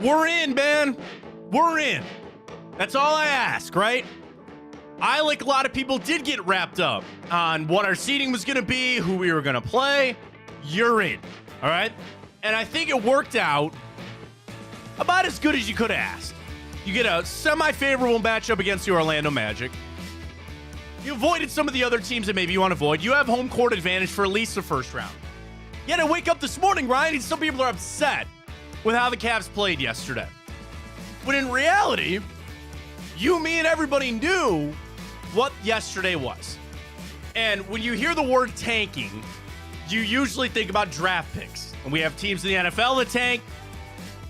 We're in, man. We're in. That's all I ask, right? I, like a lot of people, did get wrapped up on what our seating was going to be, who we were going to play. You're in, all right? And I think it worked out about as good as you could have asked. You get a semi-favorable matchup against the Orlando Magic. You avoided some of the other teams that maybe you want to avoid. You have home court advantage for at least the first round. Yet I wake up this morning, Ryan, and some people are upset with how the Cavs played yesterday. When in reality, you, me, and everybody knew what yesterday was. And when you hear the word tanking, you usually think about draft picks. And we have teams in the NFL that tank.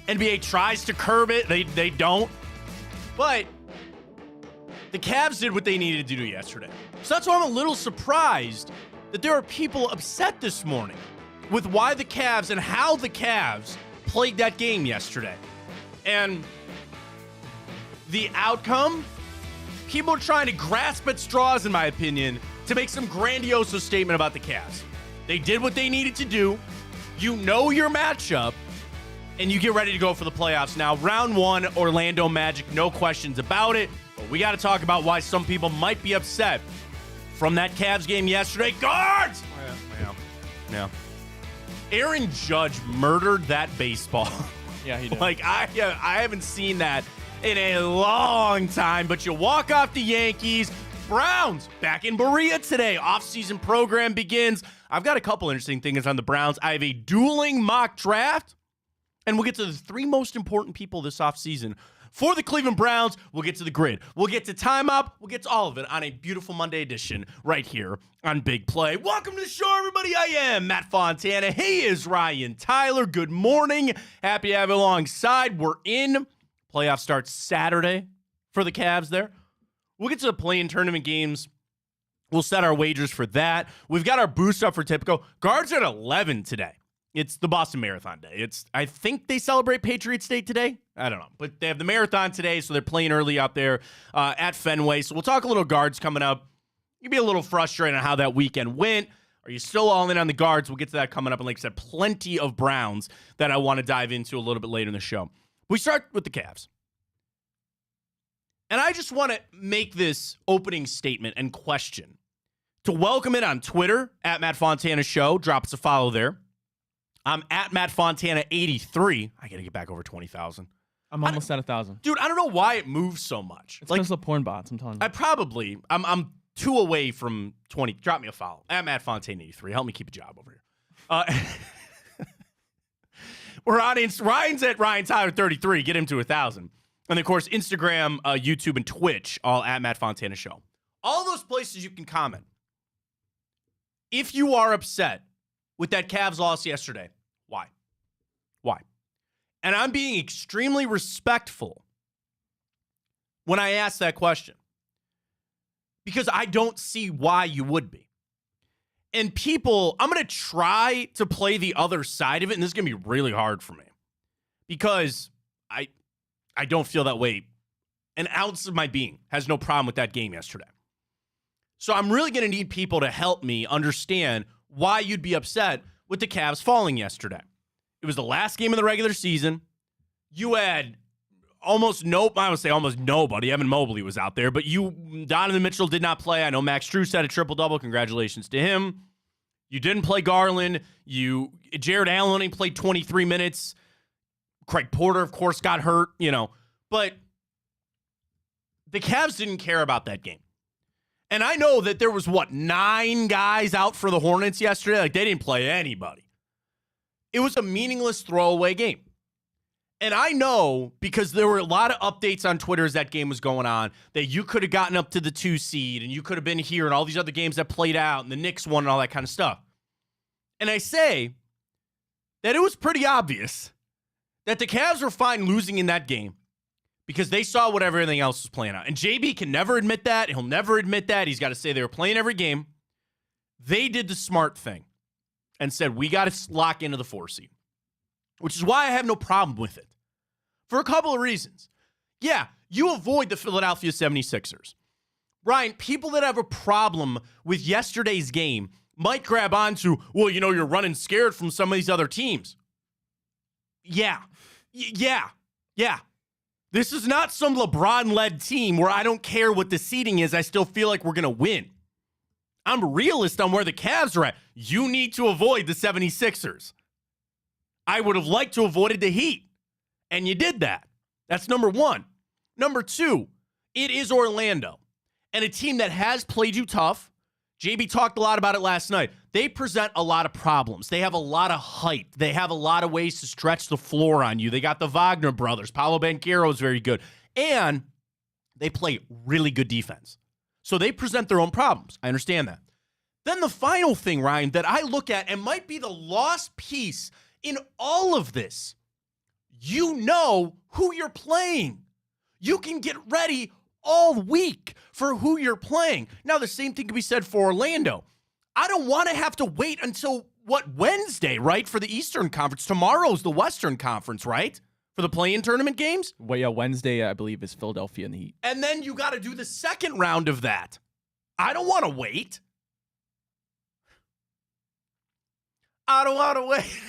NBA tries to curb it. They don't. But the Cavs did what they needed to do yesterday. So that's why I'm a little surprised that there are people upset this morning with why the Cavs and how the Cavs played that game yesterday. And the outcome, people are trying to grasp at straws, in my opinion, to make some grandiose statement about the Cavs. They did what they needed to do. You know your matchup, and you get ready to go for the playoffs. Now, round one, Orlando Magic, no questions about it. But we got to talk about why some people might be upset from that Cavs game yesterday. Guards! Yeah. Aaron Judge murdered that baseball. Yeah, he did. Like, I haven't seen that in a long time. But you walk off the Yankees. Browns back in Berea today. Off-season program begins. I've got a couple interesting things on the Browns. I have a dueling mock draft. And we'll get to the three most important people this offseason for the Cleveland Browns. We'll get to the grid. We'll get to timeout. We'll get to all of it on a beautiful Monday edition right here on Big Play. Welcome to the show, everybody. I am Matt Fontana. He is Ryan Tyler. Good morning. Happy to have you alongside. We're in. Playoff starts Saturday for the Cavs there. We'll get to the play-in tournament games. We'll set our wagers for that. We've got our boost up for Tipico. Guards are at 11 today. It's the Boston Marathon Day. I think they celebrate Patriots Day today. I don't know. But they have the marathon today, so they're playing early out there at Fenway. So we'll talk a little Guards coming up. You'll be a little frustrated on how that weekend went. Are you still all in on the Guards? We'll get to that coming up. And like I said, plenty of Browns that I want to dive into a little bit later in the show. We start with the Cavs. And I just want to make this opening statement and question. To welcome it on Twitter, at Matt Fontana Show. Drop us a follow there. I'm at Matt Fontana 83. I got to get back over 20,000. I'm almost at 1,000. Dude, I don't know why it moves so much. It's because of porn bots, I'm telling you. I'm 2 away from 20. Drop me a follow. At Matt Fontana 83. Help me keep a job over here. We're on Ryan's at Ryan Tyler 33. Get him to 1,000. And of course, Instagram, YouTube, and Twitch, all at Matt Fontana Show. All those places you can comment. If you are upset with that Cavs loss yesterday, why? Why? And I'm being extremely respectful when I ask that question. Because I don't see why you would be. And people, I'm going to try to play the other side of it, and this is going to be really hard for me. Because I don't feel that way. An ounce of my being has no problem with that game yesterday. So I'm really going to need people to help me understand why you'd be upset with the Cavs falling yesterday. It was the last game of the regular season. You had almost nobody. Evan Mobley was out there, but Donovan Mitchell did not play. I know Max Strus had a triple-double. Congratulations to him. You didn't play Garland. Jared Allen only played 23 minutes. Craig Porter, of course, got hurt, But the Cavs didn't care about that game. And I know that there was, 9 guys out for the Hornets yesterday? Like, they didn't play anybody. It was a meaningless throwaway game. And I know, because there were a lot of updates on Twitter as that game was going on, that you could have gotten up to the 2 seed, and you could have been here, and all these other games that played out, and the Knicks won, and all that kind of stuff. And I say that it was pretty obvious that the Cavs were fine losing in that game because they saw what everything else was playing out. And JB can never admit that. He'll never admit that. He's got to say they were playing every game. They did the smart thing and said, we got to lock into the 4 seed, which is why I have no problem with it for a couple of reasons. Yeah, you avoid the Philadelphia 76ers. Ryan, people that have a problem with yesterday's game might grab onto, well, you're running scared from some of these other teams. Yeah. Yeah. This is not some LeBron-led team where I don't care what the seeding is. I still feel like we're going to win. I'm a realist on where the Cavs are at. You need to avoid the 76ers. I would have liked to have avoided the Heat, and you did that. That's number one. Number two, it is Orlando, and a team that has played you tough. JB talked a lot about it last night. They present a lot of problems. They have a lot of height. They have a lot of ways to stretch the floor on you. They got the Wagner brothers. Paolo Banchero is very good. And they play really good defense. So they present their own problems. I understand that. Then the final thing, Ryan, that I look at and might be the lost piece in all of this, you know who you're playing. You can get ready all week for who you're playing. Now, the same thing can be said for Orlando. I don't want to have to wait until, Wednesday, right, for the Eastern Conference. Tomorrow's the Western Conference, right, for the play-in tournament games? Well, yeah, Wednesday, I believe, is Philadelphia and the Heat. And then you got to do the second round of that. I don't want to wait. I don't want to wait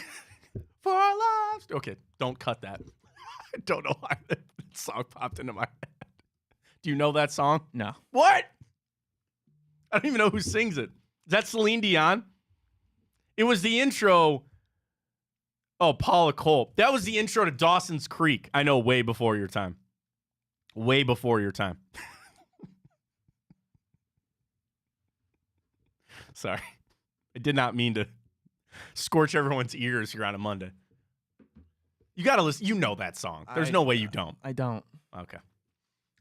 for our lives. Okay, don't cut that. I don't know why that song popped into my head. Do you know that song? No. What? I don't even know who sings it. Is that Celine Dion? It was the intro. Oh, Paula Cole. That was the intro to Dawson's Creek. I know, way before your time. Way before your time. Sorry. I did not mean to scorch everyone's ears here on a Monday. You got to listen. You know that song. There's no way you don't. I don't. Okay.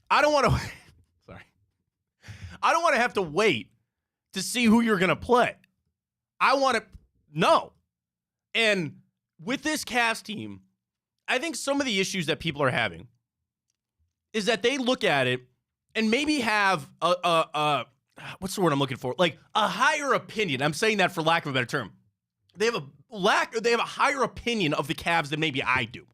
I don't want to. Sorry. I don't want to have to wait to see who you're going to play. I want to know. And with this Cavs team, I think some of the issues that people are having is that they look at it and maybe have a what's the word I'm looking for? Like a higher opinion. I'm saying that for lack of a better term. They have a higher opinion of the Cavs than maybe I do.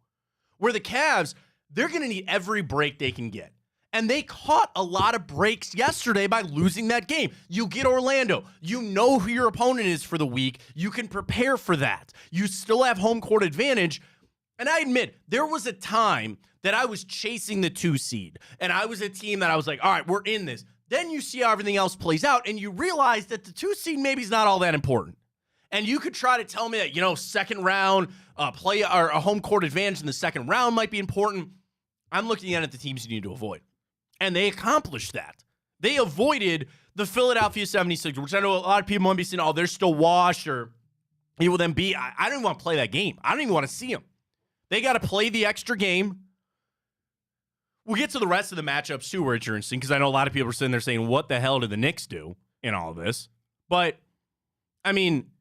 Where the Cavs, they're going to need every break they can get. And they caught a lot of breaks yesterday by losing that game. You get Orlando. You know who your opponent is for the week. You can prepare for that. You still have home court advantage. And I admit, there was a time that I was chasing the 2 seed. And I was a team that I was like, all right, we're in this. Then you see how everything else plays out. And you realize that the 2 seed maybe is not all that important. And you could try to tell me that, second round, play or a home court advantage in the second round might be important. I'm looking at the teams you need to avoid. And they accomplished that. They avoided the Philadelphia 76ers, which I know a lot of people might be saying, oh, they're still washed, or he will then be. I don't even want to play that game. I don't even want to see them. They got to play the extra game. We'll get to the rest of the matchups, too, where it's interesting, because I know a lot of people are sitting there saying, what the hell did the Knicks do in all this? But, I mean,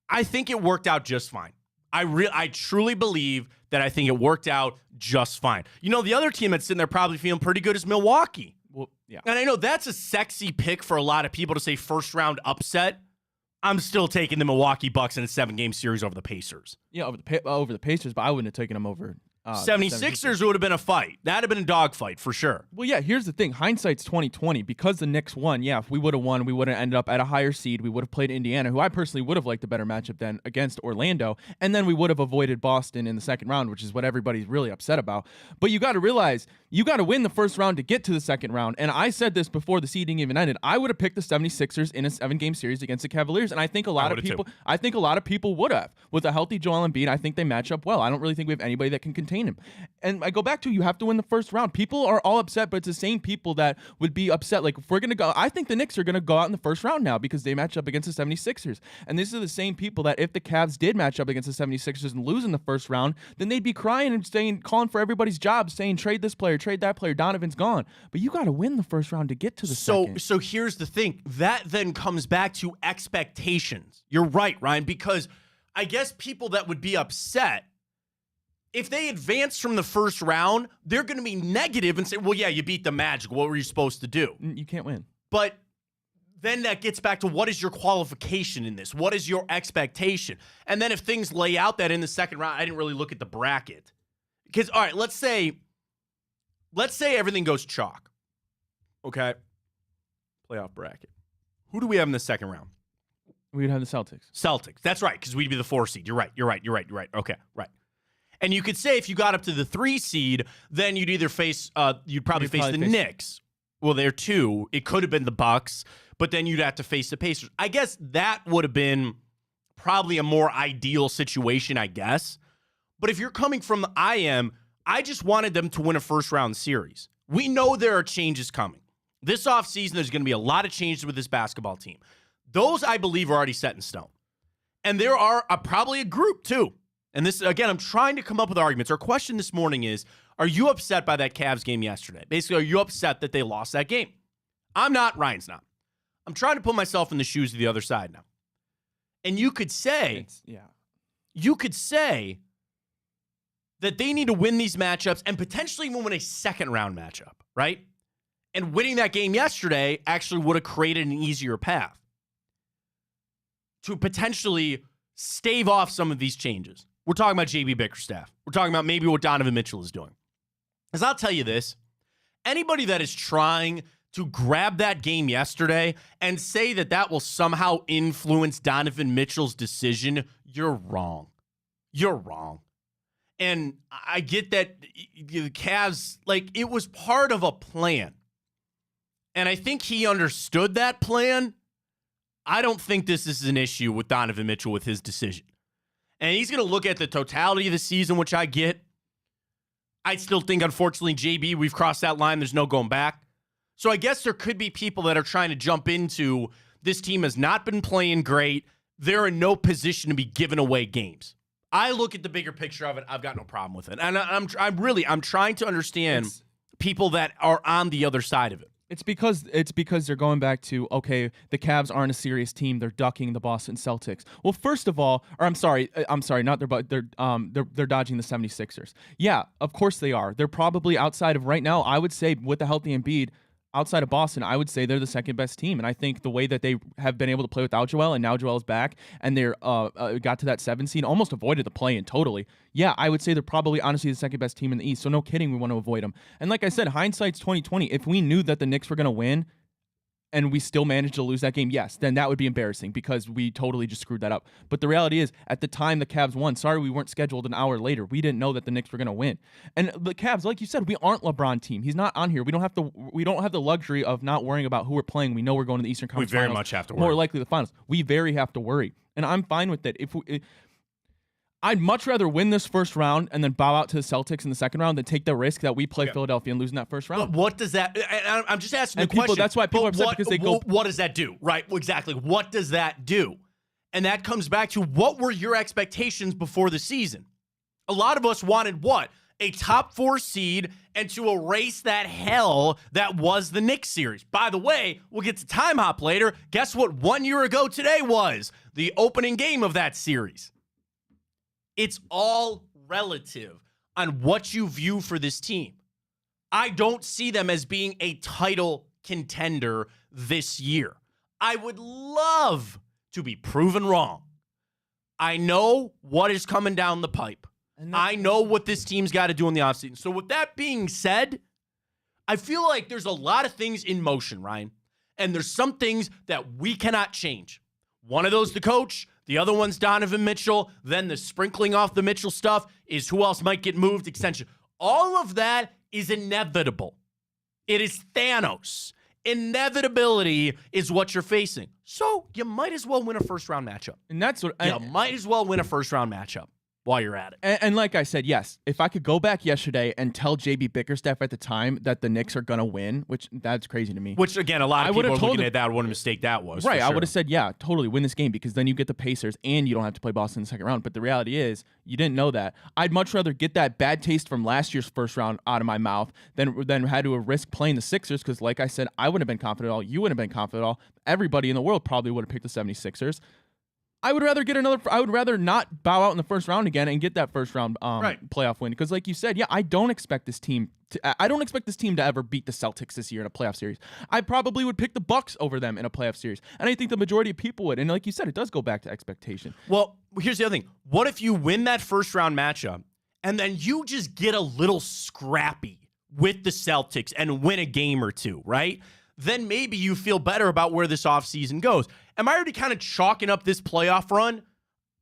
I think it worked out just fine. I truly believe that I think it worked out just fine. The other team that's sitting there probably feeling pretty good is Milwaukee. Well, yeah. And I know that's a sexy pick for a lot of people to say first round upset. I'm still taking the Milwaukee Bucks in a 7-game series over the Pacers. Yeah, over the Pacers, but I wouldn't have taken them over. 76ers would have been a fight. That would have been a dogfight for sure. Well, yeah, here's the thing. Hindsight's 2020. Because the Knicks won, yeah, if we would have won, we would have ended up at a higher seed. We would have played Indiana, who I personally would have liked a better matchup than against Orlando. And then we would have avoided Boston in the second round, which is what everybody's really upset about. But you got to realize, you got to win the first round to get to the second round. And I said this before the seeding even ended. I would have picked the 76ers in a 7-game series against the Cavaliers. And I think a lot of people would have. With a healthy Joel Embiid, I think they match up well. I don't really think we have anybody that can contain him. And I go back to, you have to win the first round. People are all upset, but it's the same people that would be upset. Like, if we're going to go, I think the Knicks are going to go out in the first round now because they match up against the 76ers. And these are the same people that if the Cavs did match up against the 76ers and lose in the first round, then they'd be crying and calling for everybody's job, saying, trade this player, trade that player, Donovan's gone. But you got to win the first round to get to the second. So here's the thing. That then comes back to expectations. You're right, Ryan, because I guess people that would be upset, if they advance from the first round, they're going to be negative and say, well, yeah, you beat the Magic. What were you supposed to do? You can't win. But then that gets back to, what is your qualification in this? What is your expectation? And then if things lay out that in the second round, I didn't really look at the bracket. Because, all right, let's say everything goes chalk. Okay? Playoff bracket. Who do we have in the second round? We'd have the Celtics. Celtics. That's right, because we'd be the 4 seed. You're right. Okay, right. And you could say if you got up to the 3 seed, then you'd either face you'd probably face the Knicks. Well, there too. It could have been the Bucks, but then you'd have to face the Pacers. I guess that would have been probably a more ideal situation, I guess. But if you're coming from I just wanted them to win a first-round series. We know there are changes coming. This offseason, there's going to be a lot of changes with this basketball team. Those, I believe, are already set in stone. And there are probably a group, too. And this, again, I'm trying to come up with arguments. Our question this morning is, are you upset by that Cavs game yesterday? Basically, are you upset that they lost that game? I'm not. Ryan's not. I'm trying to put myself in the shoes of the other side now. And you could say, that they need to win these matchups and potentially even win a second-round matchup, right? And winning that game yesterday actually would have created an easier path to potentially stave off some of these changes. We're talking about JB Bickerstaff. We're talking about maybe what Donovan Mitchell is doing. Because I'll tell you this, anybody that is trying to grab that game yesterday and say that that will somehow influence Donovan Mitchell's decision, you're wrong. You're wrong. And I get that the Cavs, it was part of a plan. And I think he understood that plan. I don't think this is an issue with Donovan Mitchell with his decision. And he's going to look at the totality of the season, which I get. I still think, unfortunately, JB, we've crossed that line. There's no going back. So I guess there could be people that are trying to jump into this team has not been playing great. They're in no position to be giving away games. I look at the bigger picture of it. I've got no problem with it. And I'm trying to understand people that are on the other side of it. It's because they're going back to, okay, the Cavs aren't a serious team. They're ducking the Boston Celtics. Well, first of all, or I'm sorry, not their, but they're dodging the 76ers. Yeah, of course they are. They're probably outside of right now, I would say with the healthy Embiid, outside of Boston, I would say they're the second best team. And I think the way that they have been able to play without Joel, and now Joel's back, and they're got to that 7 seed, almost avoided the play-in totally. Yeah, I would say they're probably honestly the second best team in the East. So no kidding, we want to avoid them. And like I said, hindsight's 2020. If we knew that the Knicks were going to win, and we still managed to lose that game, yes, then that would be embarrassing because we totally just screwed that up. But the reality is, at the time the Cavs won, sorry we weren't scheduled an hour later. We didn't know that the Knicks were going to win. And the Cavs, like you said, we aren't LeBron team. He's not on here. We don't have the luxury of not worrying about who we're playing. We know we're going to the Eastern Conference Finals. We very much have to worry. More likely the finals. We very have to worry. And I'm fine with it. I'd much rather win this first round and then bow out to the Celtics in the second round than take the risk that we play Philadelphia and lose in that first round. But what does that? I'm just asking the question. That's why people are upset because they go. What does that do? Right? Exactly. What does that do? And that comes back to what were your expectations before the season? A lot of us wanted what? A top 4 seed and to erase that hell that was the Knicks series. By the way, we'll get to time hop later. Guess what 1 year ago today was? The opening game of that series. It's all relative on what you view for this team. I don't see them as being a title contender this year. I would love to be proven wrong. I know what is coming down the pipe. I know what this team's got to do in the offseason. So with that being said, I feel like there's a lot of things in motion, Ryan. And there's some things that we cannot change. One of those, the coach. The other one's Donovan Mitchell. Then the sprinkling off the Mitchell stuff is who else might get moved, extension. All of that is inevitable. It is Thanos. Inevitability is what you're facing. So you might as well win a first-round matchup. And that's what you might as well win a first-round matchup while you're at it. And like I said, yes, if I could go back yesterday and tell JB Bickerstaff at the time that the Knicks are going to win, which that's crazy to me. Which, again, a lot of people are looking at that, what a mistake that was. Right, sure. I would have said, yeah, totally, win this game because then you get the Pacers and you don't have to play Boston in the second round. But the reality is, you didn't know that. I'd much rather get that bad taste from last year's first round out of my mouth than had to risk playing the Sixers because, like I said, I wouldn't have been confident at all. You wouldn't have been confident at all. Everybody in the world probably would have picked the 76ers. I would rather not bow out in the first round again and get that first round playoff win because, like you said, yeah, I don't expect this team to ever beat the Celtics this year in a playoff series. I probably would pick the Bucks over them in a playoff series, and I think the majority of people would. And like you said, it does go back to expectation. Well, here's the other thing: what if you win that first round matchup and then you just get a little scrappy with the Celtics and win a game or two, right? Then maybe you feel better about where this offseason goes. Am I already kind of chalking up this playoff run?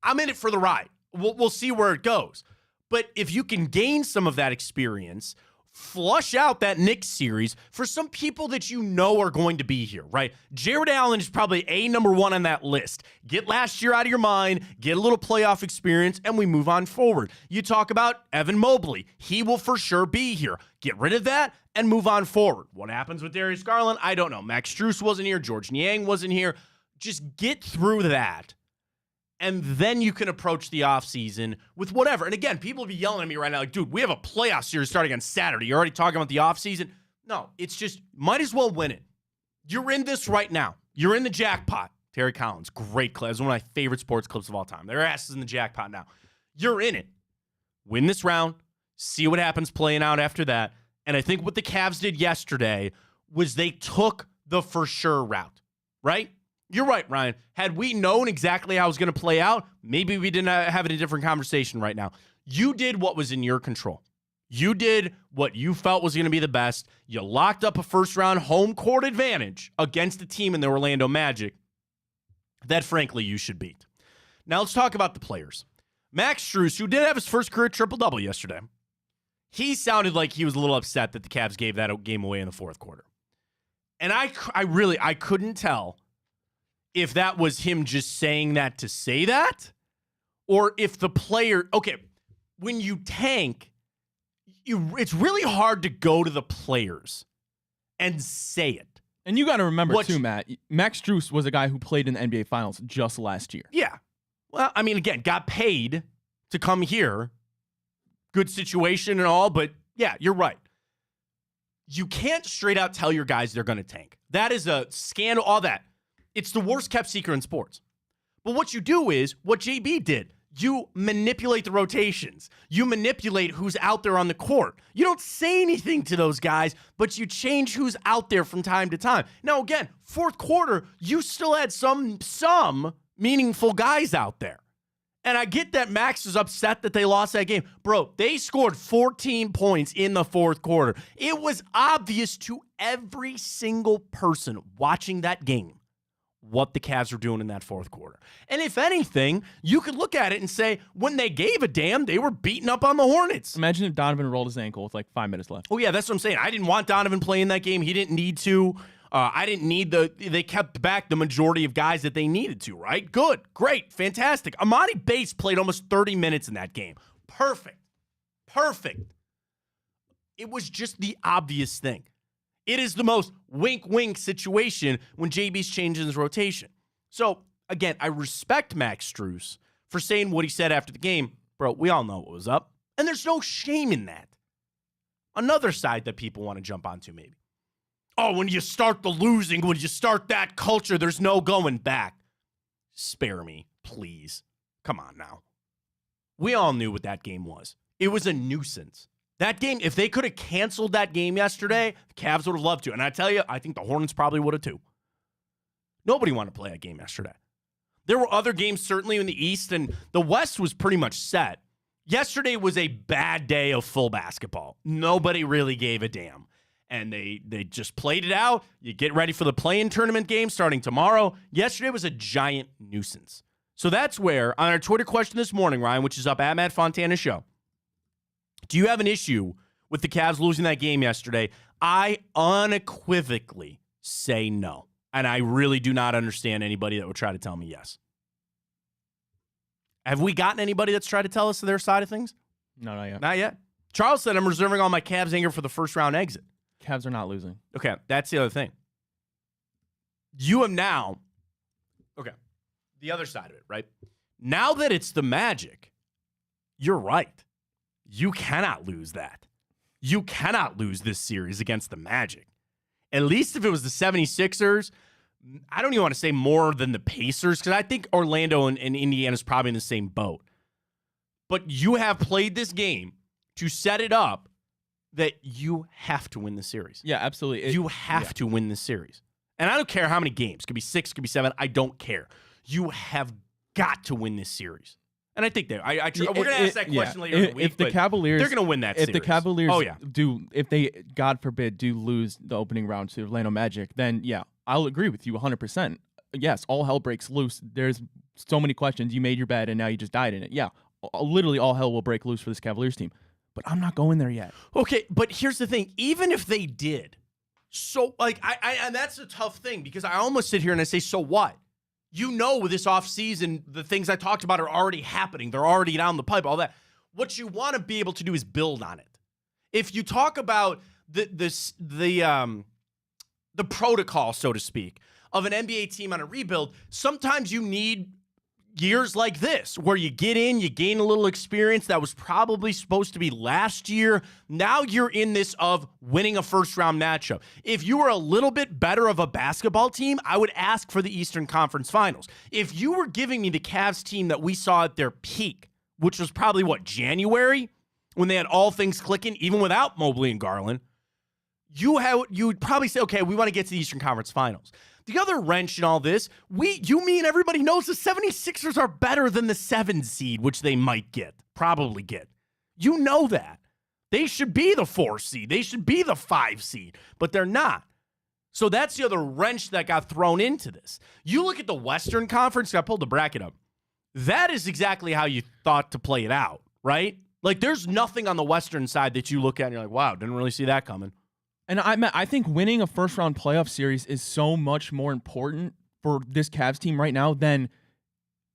I'm in it for the ride. We'll see where it goes. But if you can gain some of that experience, flush out that Knicks series for some people that you know are going to be here, right? Jared Allen is probably number one on that list. Get last year out of your mind, get a little playoff experience, and we move on forward. You talk about Evan Mobley. He will for sure be here. Get rid of that and move on forward. What happens with Darius Garland? I don't know. Max Strus wasn't here. George Niang wasn't here. Just get through that. And then you can approach the offseason with whatever. And again, people will be yelling at me right now, like, dude, we have a playoff series starting on Saturday. You're already talking about the offseason? No, it's just, might as well win it. You're in this right now. You're in the jackpot. Terry Collins, great clip. It's one of my favorite sports clips of all time. Their ass is in the jackpot now. You're in it. Win this round. See what happens playing out after that. And I think what the Cavs did yesterday was they took the for sure route, right? You're right, Ryan. Had we known exactly how it was going to play out, maybe we didn't have a different conversation right now. You did what was in your control. You did what you felt was going to be the best. You locked up a first-round home court advantage against a team in the Orlando Magic that, frankly, you should beat. Now let's talk about the players. Max Strus, who did have his first career triple-double yesterday, he sounded like he was a little upset that the Cavs gave that game away in the fourth quarter. And I couldn't tell if that was him just saying that to say that, or if the player, okay, when you tank, it's really hard to go to the players and say it. And you got to remember, too, Matt, Max Strus was a guy who played in the NBA Finals just last year. Yeah. Well, I mean, again, got paid to come here. Good situation and all, but yeah, you're right. You can't straight out tell your guys they're going to tank. That is a scandal, all that. It's the worst kept secret in sports. But what you do is what JB did. You manipulate the rotations. You manipulate who's out there on the court. You don't say anything to those guys, but you change who's out there from time to time. Now, again, fourth quarter, you still had some meaningful guys out there. And I get that Max is upset that they lost that game. Bro, they scored 14 points in the fourth quarter. It was obvious to every single person watching that game what the Cavs were doing in that fourth quarter. And if anything, you could look at it and say, when they gave a damn, they were beating up on the Hornets. Imagine if Donovan rolled his ankle with like 5 minutes left. Oh, yeah, that's what I'm saying. I didn't want Donovan playing that game. He didn't need to. I didn't need they kept back the majority of guys that they needed to, right? Good, great, fantastic. Amani Bates played almost 30 minutes in that game. Perfect. It was just the obvious thing. It is the most wink-wink situation when JB's changing his rotation. So, again, I respect Max Strus for saying what he said after the game. Bro, we all know what was up. And there's no shame in that. Another side that people want to jump onto maybe. Oh, when you start the losing, when you start that culture, there's no going back. Spare me, please. Come on now. We all knew what that game was. It was a nuisance. That game, if they could have canceled that game yesterday, the Cavs would have loved to. And I tell you, I think the Hornets probably would have too. Nobody wanted to play that game yesterday. There were other games certainly in the East, and the West was pretty much set. Yesterday was a bad day of full basketball. Nobody really gave a damn. And they just played it out. You get ready for the play-in tournament game starting tomorrow. Yesterday was a giant nuisance. So that's where, on our Twitter question this morning, Ryan, which is up at Matt Fontana Show, do you have an issue with the Cavs losing that game yesterday? I unequivocally say no. And I really do not understand anybody that would try to tell me yes. Have we gotten anybody that's tried to tell us their side of things? No, not yet. Not yet. Charles said, I'm reserving all my Cavs anger for the first round exit. Cavs are not losing. Okay, that's the other thing. You have now, okay, the other side of it, right? Now that it's the Magic, you're right. You cannot lose that. You cannot lose this series against the Magic. At least if it was the 76ers, I don't even want to say more than the Pacers, because I think Orlando and Indiana is probably in the same boat. But you have played this game to set it up that you have to win the series. Yeah, absolutely. You have to win this series. And I don't care how many games. Could be 6, could be 7. I don't care. You have got to win this series. And I think they. We're going to ask that question later in the week. If the Cavaliers, they're going to win that series. If the Cavaliers if they, God forbid, do lose the opening round to Orlando Magic, then yeah, I'll agree with you 100%. Yes, all hell breaks loose. There's so many questions. You made your bed and now you just died in it. Yeah, literally all hell will break loose for this Cavaliers team. But I'm not going there yet. Okay, but here's the thing. Even if they did, so, like, and that's a tough thing because I almost sit here and I say, so what? You know, with this offseason, the things I talked about are already happening. They're already down the pipe, all that. What you want to be able to do is build on it. If you talk about the protocol, so to speak, of an NBA team on a rebuild, sometimes you need years like this where you get in, you gain a little experience that was probably supposed to be last year. Now you're in this of winning a first-round matchup. If you were a little bit better of a basketball team, I would ask for the Eastern Conference Finals. If you were giving me the Cavs team that we saw at their peak, which was probably, January, when they had all things clicking, even without Mobley and Garland, you would probably say, okay, we want to get to the Eastern Conference Finals. The other wrench in all this, you mean everybody knows the 76ers are better than the 7 seed, which they might probably get. You know that. They should be the 4 seed. They should be the 5 seed, but they're not. So that's the other wrench that got thrown into this. You look at the Western Conference, I pulled the bracket up. That is exactly how you thought to play it out, right? Like, there's nothing on the Western side that you look at and you're like, wow, didn't really see that coming. And I think winning a first-round playoff series is so much more important for this Cavs team right now than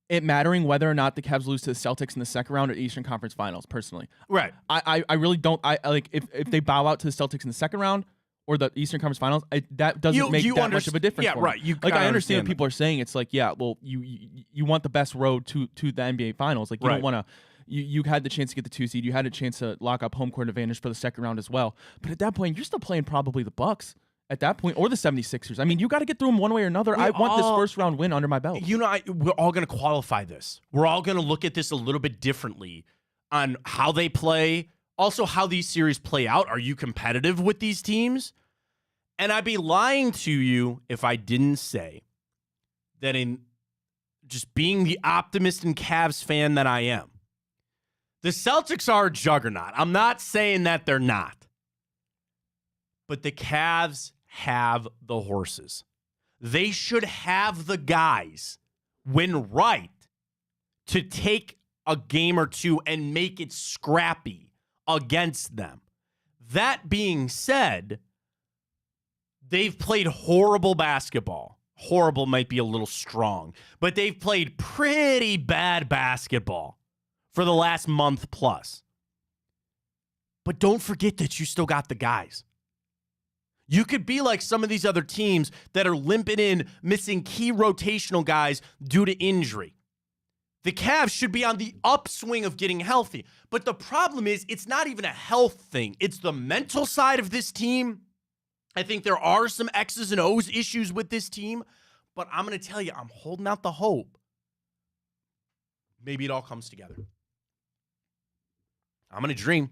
it mattering whether or not the Cavs lose to the Celtics in the second round or Eastern Conference Finals, personally. Right. I really don't. I like if they bow out to the Celtics in the second round or the Eastern Conference Finals, that doesn't make that much of a difference. Yeah, for right. Me. I understand what people are saying. It's like, yeah, well, you want the best road to the NBA Finals. Like, you don't want to. You had the chance to get the 2 seed. You had a chance to lock up home court advantage for the second round as well. But at that point, you're still playing probably the Bucks at that point, or the 76ers. I mean, you got to get through them one way or another. I want this first round win under my belt. We're all going to qualify this. We're all going to look at this a little bit differently on how they play, also how these series play out. Are you competitive with these teams? And I'd be lying to you if I didn't say that in just being the optimist and Cavs fan that I am, the Celtics are a juggernaut. I'm not saying that they're not. But the Cavs have the horses. They should have the guys, when right, to take a game or two and make it scrappy against them. That being said, they've played horrible basketball. Horrible might be a little strong, but they've played pretty bad basketball for the last month plus. But don't forget that you still got the guys. You could be like some of these other teams that are limping in, missing key rotational guys due to injury. The Cavs should be on the upswing of getting healthy. But the problem is, it's not even a health thing. It's the mental side of this team. I think there are some X's and O's issues with this team. But I'm going to tell you, I'm holding out the hope. Maybe it all comes together. I'm going to dream.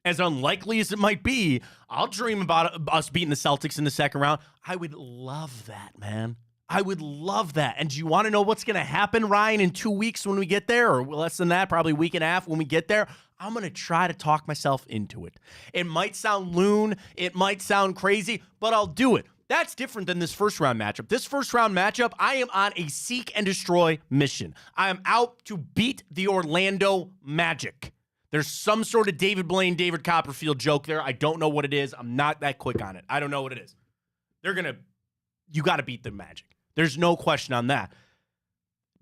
As unlikely as it might be, I'll dream about us beating the Celtics in the second round. I would love that, man. I would love that. And do you want to know what's going to happen, Ryan, in 2 weeks when we get there? Or less than that, probably a week and a half when we get there? I'm going to try to talk myself into it. It might sound loon. It might sound crazy, but I'll do it. That's different than this first-round matchup. This first-round matchup, I am on a seek and destroy mission. I am out to beat the Orlando Magic. There's some sort of David Blaine, David Copperfield joke there. I don't know what it is. I'm not that quick on it. I don't know what it is. You got to beat the Magic. There's no question on that.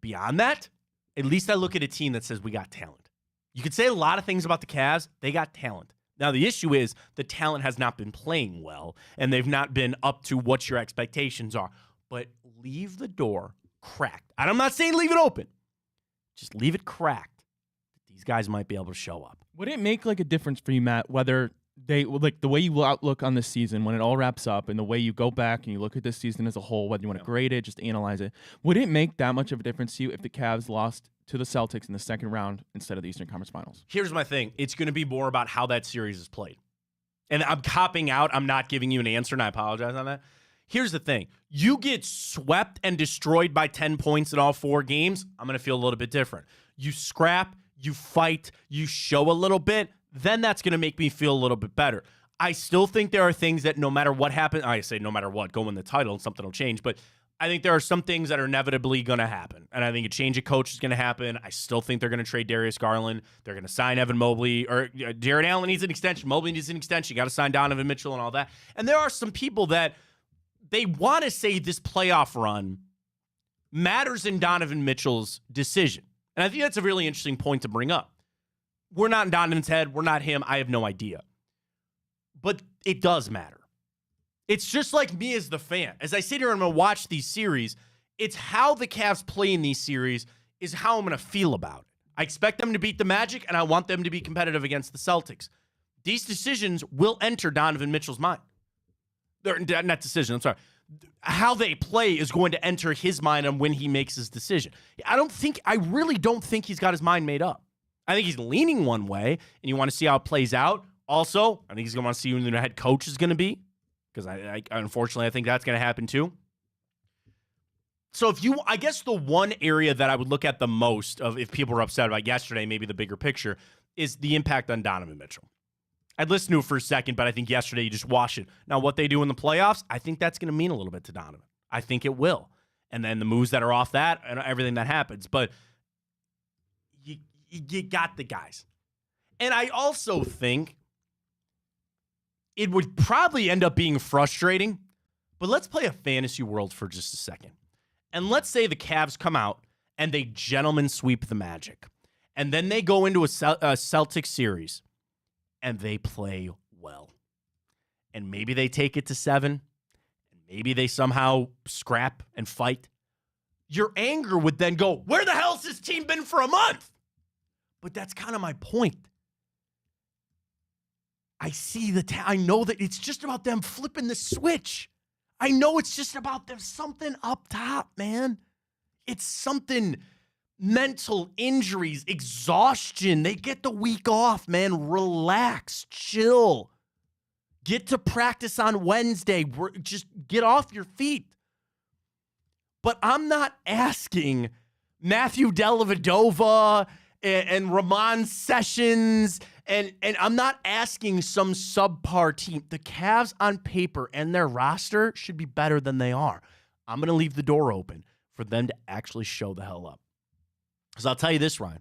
Beyond that, at least I look at a team that says we got talent. You could say a lot of things about the Cavs. They got talent. Now, the issue is the talent has not been playing well, and they've not been up to what your expectations are. But leave the door cracked. And I'm not saying leave it open. Just leave it cracked. These guys might be able to show up. Would it make like a difference for you, Matt, whether they like the way you outlook on this season when it all wraps up and the way you go back and you look at this season as a whole, whether you want to grade it, just analyze it, would it make that much of a difference to you if the Cavs lost to the Celtics in the second round instead of the Eastern Conference Finals? Here's my thing. It's going to be more about how that series is played. And I'm copping out. I'm not giving you an answer, and I apologize on that. Here's the thing. You get swept and destroyed by 10 points in all 4 games, I'm going to feel a little bit different. You scrap, you fight, you show a little bit, then that's going to make me feel a little bit better. I still think there are things that no matter what happens, I say no matter what, go win the title and something will change, but I think there are some things that are inevitably going to happen. And I think a change of coach is going to happen. I still think they're going to trade Darius Garland. They're going to sign Evan Mobley. Or Jared Allen needs an extension. Mobley needs an extension. You got to sign Donovan Mitchell and all that. And there are some people that they want to say this playoff run matters in Donovan Mitchell's decision. And I think that's a really interesting point to bring up. We're not in Donovan's head. We're not him. I have no idea. But it does matter. It's just like me as the fan. As I sit here and I'm going to watch these series, it's how the Cavs play in these series is how I'm going to feel about it. I expect them to beat the Magic, and I want them to be competitive against the Celtics. These decisions will enter Donovan Mitchell's mind. Not decision, I'm sorry. How they play is going to enter his mind on when he makes his decision. I really don't think he's got his mind made up. I think he's leaning one way, and you want to see how it plays out. Also, I think he's going to want to see who the head coach is going to be. Because I unfortunately, I think that's going to happen too. So I guess the one area that I would look at the most of if people were upset about yesterday, maybe the bigger picture, is the impact on Donovan Mitchell. I'd listen to it for a second, but I think yesterday you just wash it. Now, what they do in the playoffs, I think that's going to mean a little bit to Donovan. I think it will. And then the moves that are off that and everything that happens. But you got the guys. And I also think it would probably end up being frustrating, but let's play a fantasy world for just a second. And let's say the Cavs come out and they gentlemen sweep the Magic. And then they go into a Celtics series and they play well. And maybe they take it to 7. And maybe they somehow scrap and fight. Your anger would then go, where the hell's this team been for a month? But that's kind of my point. I see I know that it's just about them flipping the switch. I know it's just about them something up top, man. It's something mental injuries, exhaustion. They get the week off, man. Relax, chill. Get to practice on Wednesday. Just get off your feet. But I'm not asking Matthew Dellavedova and Ramon Sessions and I'm not asking some subpar team. The Cavs on paper and their roster should be better than they are. I'm going to leave the door open for them to actually show the hell up. Because I'll tell you this, Ryan.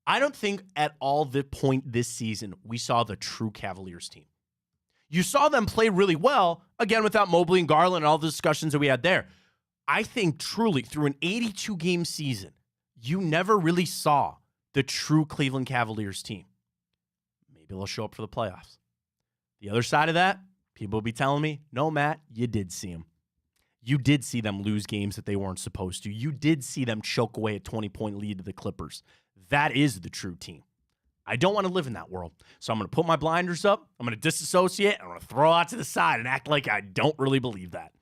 I don't think at all the point this season we saw the true Cavaliers team. You saw them play really well, again, without Mobley and Garland and all the discussions that we had there. I think truly through an 82-game season, you never really saw the true Cleveland Cavaliers team. Maybe they'll show up for the playoffs. The other side of that, people will be telling me, no, Matt, you did see them. You did see them lose games that they weren't supposed to. You did see them choke away a 20-point lead to the Clippers. That is the true team. I don't want to live in that world. So I'm going to put my blinders up. I'm going to disassociate. I'm going to throw out to the side and act like I don't really believe that.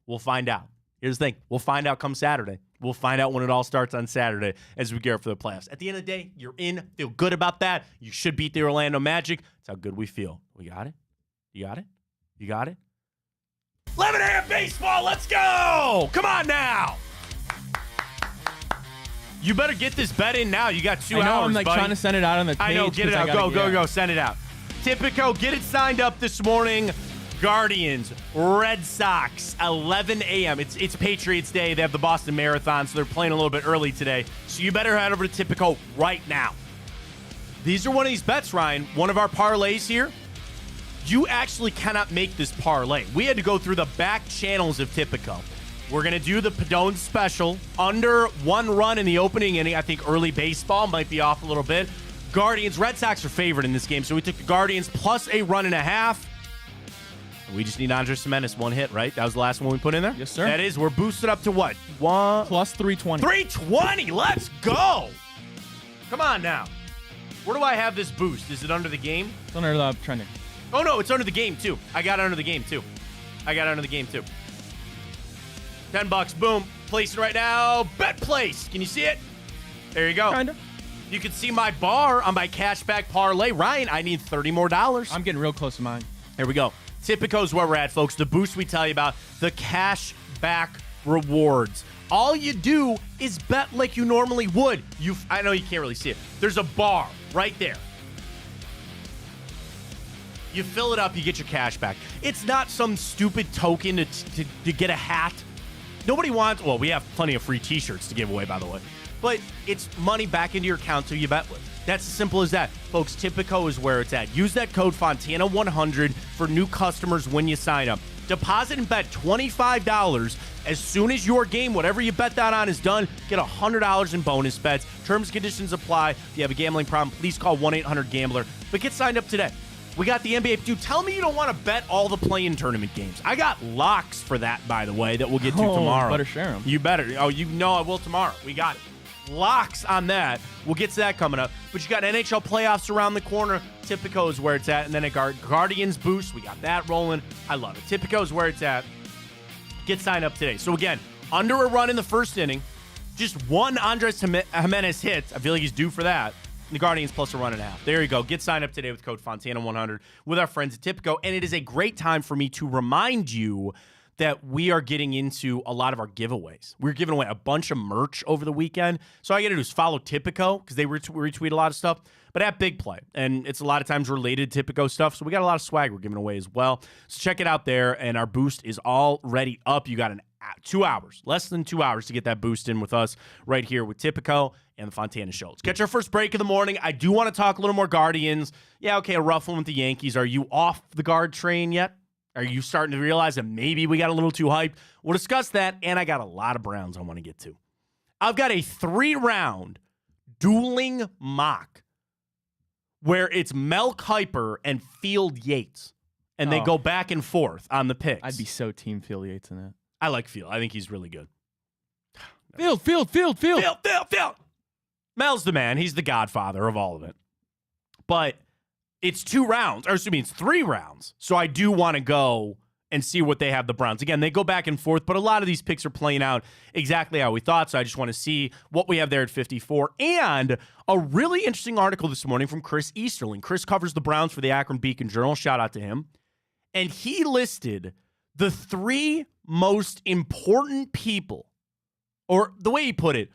We'll find out. Here's the thing. We'll find out come Saturday. We'll find out when it all starts on Saturday as we gear for the playoffs. At the end of the day, you're in. Feel good about that. You should beat the Orlando Magic. That's how good we feel. We got it? You got it? You got it? 11 a.m. baseball. Let's go. Come on now. You better get this bet in now. You got 2 hours, I'm like buddy. trying to send it out on the page. I know. Get it out. Go. Send it out. Tipico, get it signed up this morning. Guardians, Red Sox, 11 a.m. It's Patriots Day. They have the Boston Marathon, so they're playing a little bit early today. So you better head over to Tipico right now. These are one of these bets, Ryan. One of our parlays here. You actually cannot make this parlay. We had to go through the back channels of Tipico. We're going to do the Padone special. Under 1 run in the opening inning. I think early baseball might be off a little bit. Guardians, Red Sox are favored in this game, so we took the Guardians plus a 1.5. We just need Andres Gimenez 1 hit, right? That was the last one we put in there? Yes, sir. That is. We're boosted up to what? Plus 320. 320. Let's go. Come on now. Where do I have this boost? Is it under the game? It's under the trending. Oh, no. It's under the game, too. I got it under the game, too. $10. Boom. Placing right now. Bet place. Can you see it? There you go. Kind of. You can see my bar on my cashback parlay. Ryan, I need $30 more. I'm getting real close to mine. There we go. Tipico's where we're at, folks. The boost we tell you about, the cash back rewards. All you do is bet like you normally would. I know you can't really see it. There's a bar right there. You fill it up, you get your cash back. It's not some stupid token to get a hat. Nobody wants, well, we have plenty of free t-shirts to give away, by the way. But it's money back into your account to you bet with. That's as simple as that. Folks, Tipico is where it's at. Use that code Fontana100 for new customers when you sign up. Deposit and bet $25 as soon as your game, whatever you bet that on, is done. Get $100 in bonus bets. Terms and conditions apply. If you have a gambling problem, please call 1-800-GAMBLER. But get signed up today. We got the NBA. Dude, tell me you don't want to bet all the play-in tournament games. I got locks for that, by the way, that we'll get to tomorrow. You better share them. You better. Oh, you know I will tomorrow. We got it. Locks on that. We'll get to that coming up. But you got NHL playoffs around the corner. Tipico is where it's at. And then a Guardians boost. We got that rolling. I love it. Tipico is where it's at. Get signed up today. So, again, under a run in the first inning. Just one Andres Jimenez hit. I feel like he's due for that. The Guardians plus a run and a half. There you go. Get signed up today with code Fontana100 with our friends at Tipico. And it is a great time for me to remind you that we are getting into a lot of our giveaways. We're giving away a bunch of merch over the weekend. So all you got to do is follow Tipico because they retweet a lot of stuff. But at Big Play, and it's a lot of times related to Tipico stuff. So we got a lot of swag we're giving away as well. So check it out there. And our boost is already up. You got 2 hours, less than 2 hours to get that boost in with us right here with Tipico and the Fontana Show. Let's catch our first break of the morning. I do want to talk a little more Guardians. Yeah, okay, a rough one with the Yankees. Are you off the guard train yet? Are you starting to realize that maybe we got a little too hyped? We'll discuss that, and I got a lot of Browns I want to get to. I've got a 3-round dueling mock where it's Mel Kiper and Field Yates, and they go back and forth on the picks. I'd be so team Field Yates in that. I like Field. I think he's really good. Field. Field. Mel's the man. He's the godfather of all of it. But it's 2 rounds, or excuse me, it's 3 rounds. So I do want to go and see what they have the Browns. Again, they go back and forth, but a lot of these picks are playing out exactly how we thought. So I just want to see what we have there at 54. And a really interesting article this morning from Chris Easterling. Chris covers the Browns for the Akron Beacon Journal. Shout out to him. And he listed the 3 most important people, or the way he put it,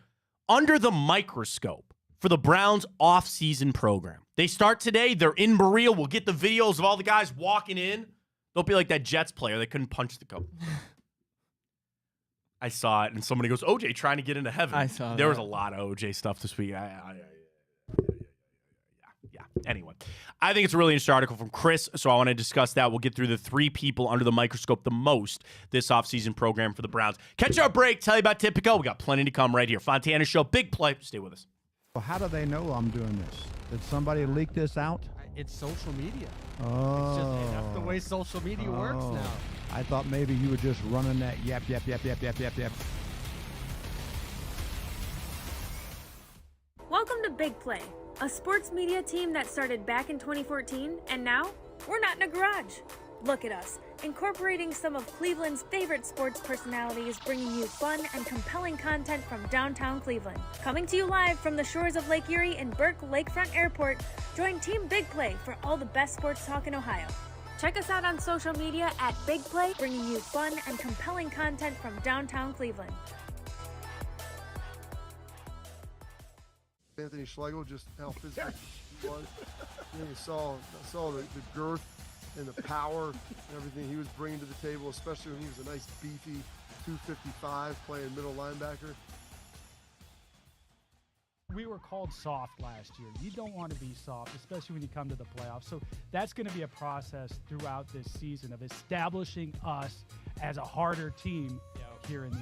under the microscope for the Browns offseason program. They start today. They're in Berea. We'll get the videos of all the guys walking in. Don't be like that Jets player. They couldn't punch the coach. I saw it, and somebody goes, OJ trying to get into heaven. I saw There that. was a lot of OJ stuff this week. Yeah. Anyway, I think it's a really interesting article from Chris, so I want to discuss that. We'll get through the 3 people under the microscope the most this offseason program for the Browns. Catch our break. Tell you about Tipico. We got plenty to come right here. Fontana Show. Big play. Stay with us. Well, how do they know I'm doing this? Did somebody leak this out? It's social media. Oh. It's just that's the way social media works now. I thought maybe you were just running that yap. Welcome to Big Play, a sports media team that started back in 2014, and now we're not in a garage. Look at us, incorporating some of Cleveland's favorite sports personalities, bringing you fun and compelling content from downtown Cleveland. Coming to you live from the shores of Lake Erie and Burke Lakefront Airport, join Team Big Play for all the best sports talk in Ohio. Check us out on social media at Big Play, bringing you fun and compelling content from downtown Cleveland. Anthony Schlegel, just how physical he was. And you saw the girth and the power and everything he was bringing to the table, especially when he was a nice beefy 255 playing middle linebacker. We were called soft last year. You don't want to be soft, especially when you come to the playoffs. So that's going to be a process throughout this season of establishing us as a harder team here in the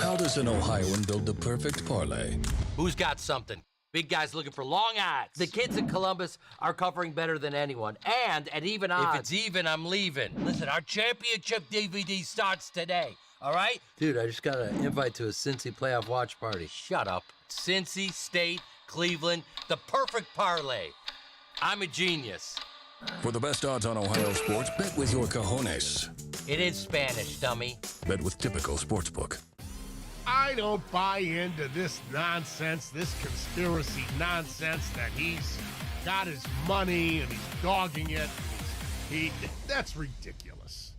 How does an Ohioan build the perfect parlay? Who's got something? Big guys looking for long odds. The kids in Columbus are covering better than anyone, and at even odds. If it's even, I'm leaving. Listen, our championship DVD starts today, all right? Dude, I just got an invite to a Cincy playoff watch party. Shut up. Cincy, State, Cleveland, the perfect parlay. I'm a genius. For the best odds on Ohio sports, bet with your cojones. It is Spanish, dummy. Bet with Typical Sportsbook. I don't buy into this nonsense, this conspiracy nonsense that he's got his money and he's dogging it. That's ridiculous.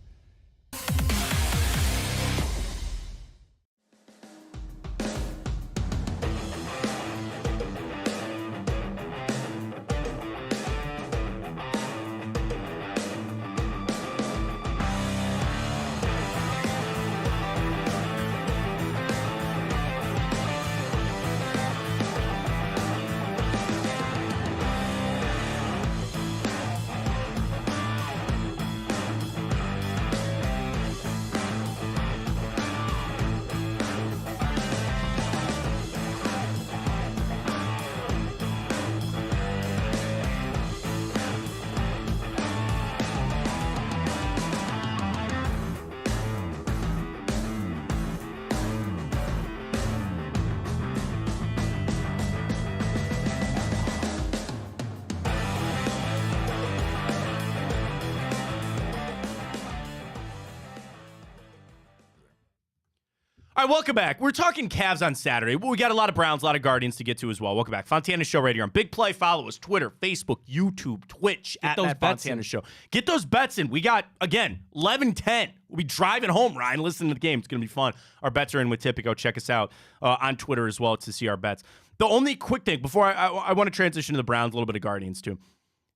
All right, welcome back. We're talking Cavs on Saturday. Well, we got a lot of Browns, a lot of Guardians to get to as well. Welcome back. Fontana Show right here on Big Play. Follow us, Twitter, Facebook, YouTube, Twitch, Get at those Matt bets Fontana in. Show. Get those bets in. We got, again, 11:10. We'll be driving home, Ryan, listening to the game. It's going to be fun. Our bets are in with Tipico. Check us out on Twitter as well to see our bets. The only quick thing, before I want to transition to the Browns, a little bit of Guardians too.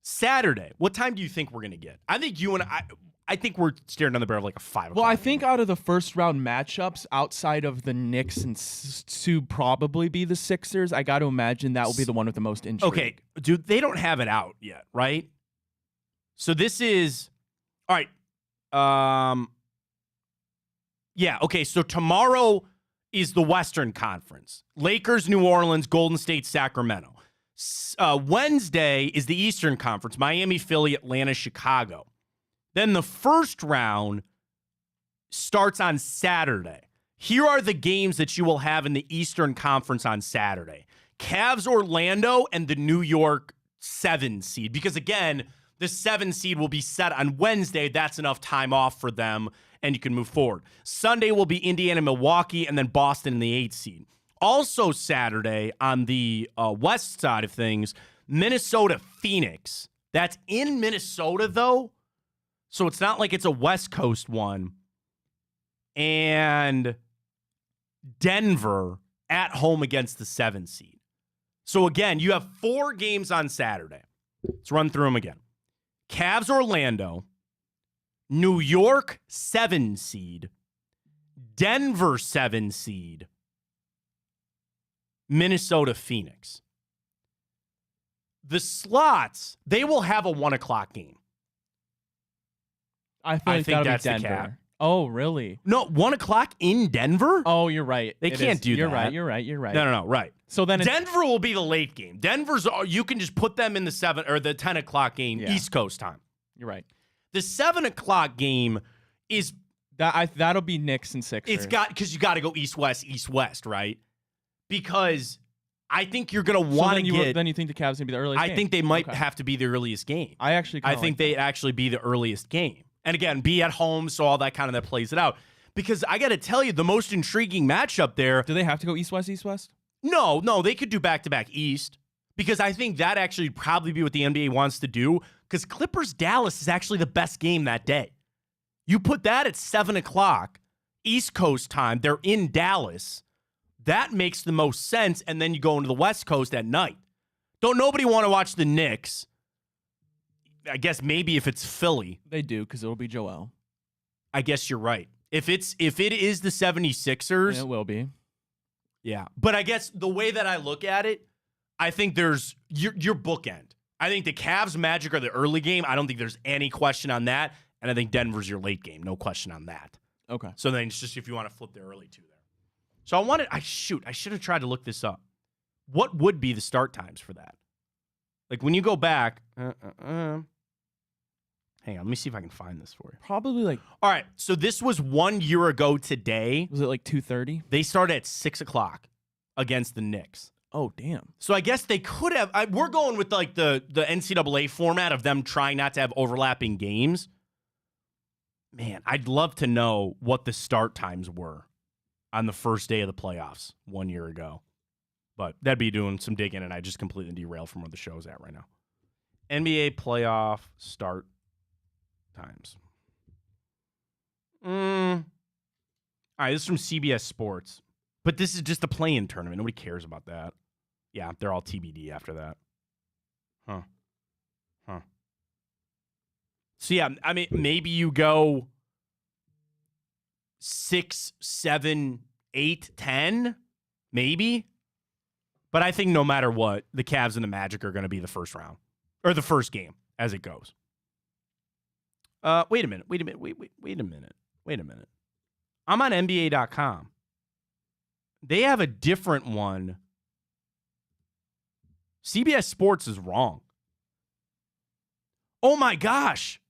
Saturday, what time do you think we're going to get? I think you and I think we're staring down the barrel of like a 5 o'clock. Well, I think out of the first round matchups, outside of the Knicks and to probably be the Sixers, I got to imagine that will be the one with the most intrigue. Okay, dude, they don't have it out yet, right? So this is all right. Yeah, okay, so tomorrow is the Western Conference. Lakers, New Orleans, Golden State, Sacramento. Wednesday is the Eastern Conference. Miami, Philly, Atlanta, Chicago. Then the first round starts on Saturday. Here are the games that you will have in the Eastern Conference on Saturday. Cavs, Orlando, and the New York 7 seed. Because, again, the 7 seed will be set on Wednesday. That's enough time off for them, and you can move forward. Sunday will be Indiana, Milwaukee, and then Boston in the 8 seed. Also Saturday on the west side of things, Minnesota, Phoenix. That's in Minnesota, though. So it's not like it's a West Coast one. And Denver at home against the 7 seed. So again, you have 4 games on Saturday. Let's run through them again. Cavs, Orlando. New York, 7 seed. Denver, 7 seed. Minnesota, Phoenix. The slots, they will have a 1 o'clock game. I think that'll that's be the Denver. cap. Oh, really? No, 1 o'clock in Denver? Oh, you're right. They can't do you're that. Right. You're right. No, right. So then Denver will be the late game. Denver's, you can just put them in the 7 or the 10 o'clock game, East Coast time. You're right. The 7 o'clock game is that'll be Knicks and Sixers. It's got because you got to go east west, right? Because I think you're gonna want to get. Then you think the Cavs gonna be the earliest? I think they might have to be the earliest game. I think they'd actually be the earliest game, and again, be at home, so all that kind of that plays it out. Because I got to tell you, the most intriguing matchup there. Do they have to go east west? No, they could do back-to-back East. Because I think that actually probably be what the NBA wants to do. Because Clippers Dallas is actually the best game that day. You put that at 7 o'clock, East Coast time. They're in Dallas. That makes the most sense. And then you go into the West Coast at night. Don't nobody want to watch the Knicks? I guess maybe if it's Philly. They do, because it'll be Joel. I guess you're right. If it is the 76ers. It will be. Yeah. But I guess the way that I look at it, I think there's your bookend. I think the Cavs Magic are the early game. I don't think there's any question on that. And I think Denver's your late game. No question on that. Okay. So then it's just if you want to flip the early two there. So I should have tried to look this up. What would be the start times for that? Like when you go back, hang on, let me see if I can find this for you. Probably like. All right, so this was 1 year ago today. Was it like 2:30? They started at 6 o'clock against the Knicks. Oh, damn. So I guess they could have. We're going with like the NCAA format of them trying not to have overlapping games. Man, I'd love to know what the start times were on the first day of the playoffs 1 year ago. But that'd be doing some digging, and I just completely derailed from where the show's at right now. NBA playoff start times. All right, this is from CBS Sports. But this is just a play-in tournament. Nobody cares about that. Yeah, they're all TBD after that. Huh. So, yeah, I mean, maybe you go 6, 7, 8, 10, maybe. But I think no matter what, the Cavs and the Magic are going to be the first round. Or the first game, as it goes. Wait a minute. I'm on NBA.com. They have a different one. CBS Sports is wrong. Oh, my gosh.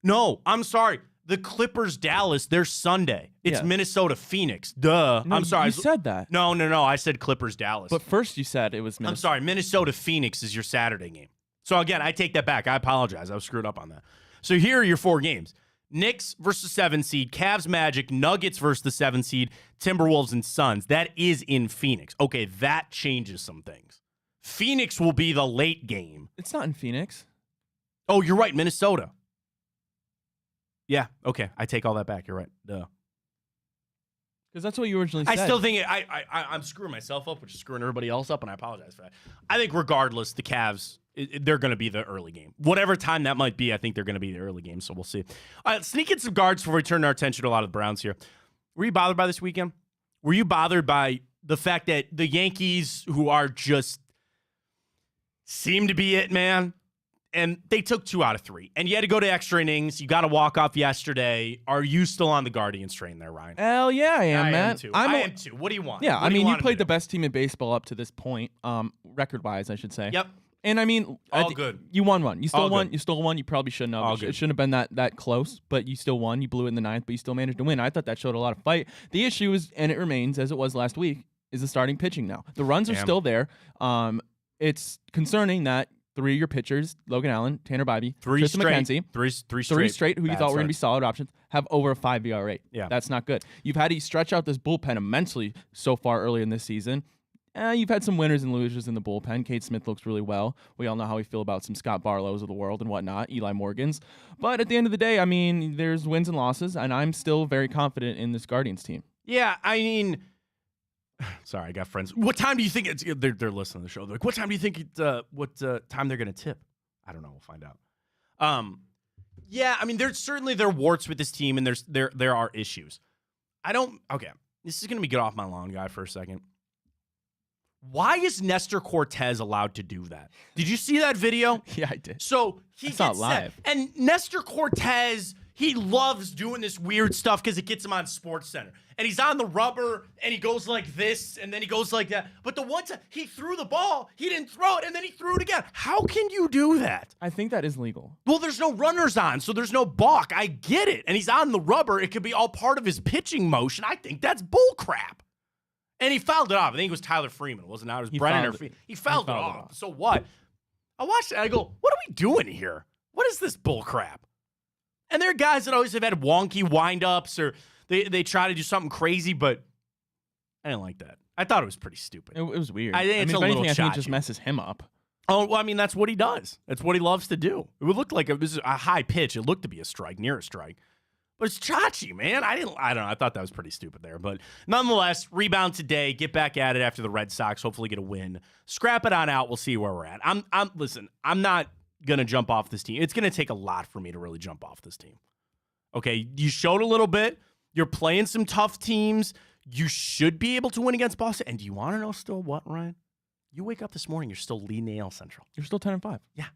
No, I'm sorry. The Clippers Dallas, they're Sunday. It's Minnesota Phoenix. Duh. No, I'm sorry. You said that. No. I said Clippers Dallas. But first you said it was Minnesota. I'm sorry. Minnesota Phoenix is your Saturday game. So again, I take that back. I apologize. I was screwed up on that. So here are your 4 games. Knicks versus 7 seed, Cavs Magic, Nuggets versus the 7 seed, Timberwolves and Suns. That is in Phoenix. Okay, that changes some things. Phoenix will be the late game. It's not in Phoenix. Oh, you're right, Minnesota. Yeah, okay, I take all that back. You're right. Duh. Because that's what you originally said. I still think I'm screwing myself up, which is screwing everybody else up, and I apologize for that. I think regardless, the Cavs, they're going to be the early game. Whatever time that might be, I think they're going to be the early game, so we'll see. All right, sneak in some guards before we turn our attention to a lot of the Browns here. Were you bothered by this weekend? Were you bothered by the fact that the Yankees, who are just seem to be it, man, and they took 2 out of 3, and you had to go to extra innings. You got to walk off yesterday. Are you still on the Guardians train there, Ryan? Hell yeah, I am, man. I am too. What do you want? Yeah, I mean, you played the best team in baseball up to this point, record-wise, I should say. Yep. And I mean, all good. You won one. You still all won. Good. You still won. You probably shouldn't have. All good. It shouldn't have been that close, but you still won. You blew it in the 9th, but you still managed to win. I thought that showed a lot of fight. The issue is, and it remains as it was last week, is the starting pitching now. The runs are still there. It's concerning that 3 of your pitchers, Logan Allen, Tanner Bybee, Tristan McKenzie, three straight, who you thought were going to be solid options, have over a 5 ERA. Yeah. That's not good. You've had to stretch out this bullpen immensely so far early in this season. You've had some winners and losers in the bullpen. Cade Smith looks really well. We all know how we feel about some Scott Barlows of the world and whatnot, Eli Morgans. But at the end of the day, I mean, there's wins and losses, and I'm still very confident in this Guardians team. Yeah, I mean, sorry, I got friends. What time do you think they're listening to the show? They're like, what time do you think what time they're going to tip? I don't know. We'll find out. Yeah, I mean, there's certainly there are warts with this team, and there are issues. Okay, this is going to be get off my lawn guy for a second. Why is Nestor Cortez allowed to do that? Did you see that video? Yeah, I did. So he saw gets it live. set, and Nestor Cortez, he loves doing this weird stuff because it gets him on Sports Center. And he's on the rubber, and he goes like this, and then he goes like that. But the one time he threw the ball, he didn't throw it, and then he threw it again. How can you do that? I think that is legal. Well, there's no runners on, so there's no balk. I get it. And he's on the rubber. It could be all part of his pitching motion. I think that's bull crap. And he fouled it off. I think it was Tyler Freeman. It wasn't out. It was Brennan or Freeman. He fouled it off. So what? I watched it. I go, what are we doing here? What is this bull crap? And there are guys that always have had wonky wind-ups or they try to do something crazy, but I didn't like that. I thought it was pretty stupid. It was weird. I think it's a little I think it chachi. just messes him up. Oh, well, I mean, that's what he does. That's what he loves to do. It would look like it was a high pitch. It looked to be a strike, near a strike. But it's chachi, man. I don't know. I thought that was pretty stupid there. But nonetheless, rebound today. Get back at it after the Red Sox. Hopefully get a win. Scrap it on out. We'll see where we're at. Listen, I'm not going to jump off this team. It's going to take a lot for me to really jump off this team. Okay, you showed a little bit. You're playing some tough teams. You should be able to win against Boston. And do you want to know still what, Ryan? You wake up this morning, you're still leading the AL Central. You're still 10-5. Yeah.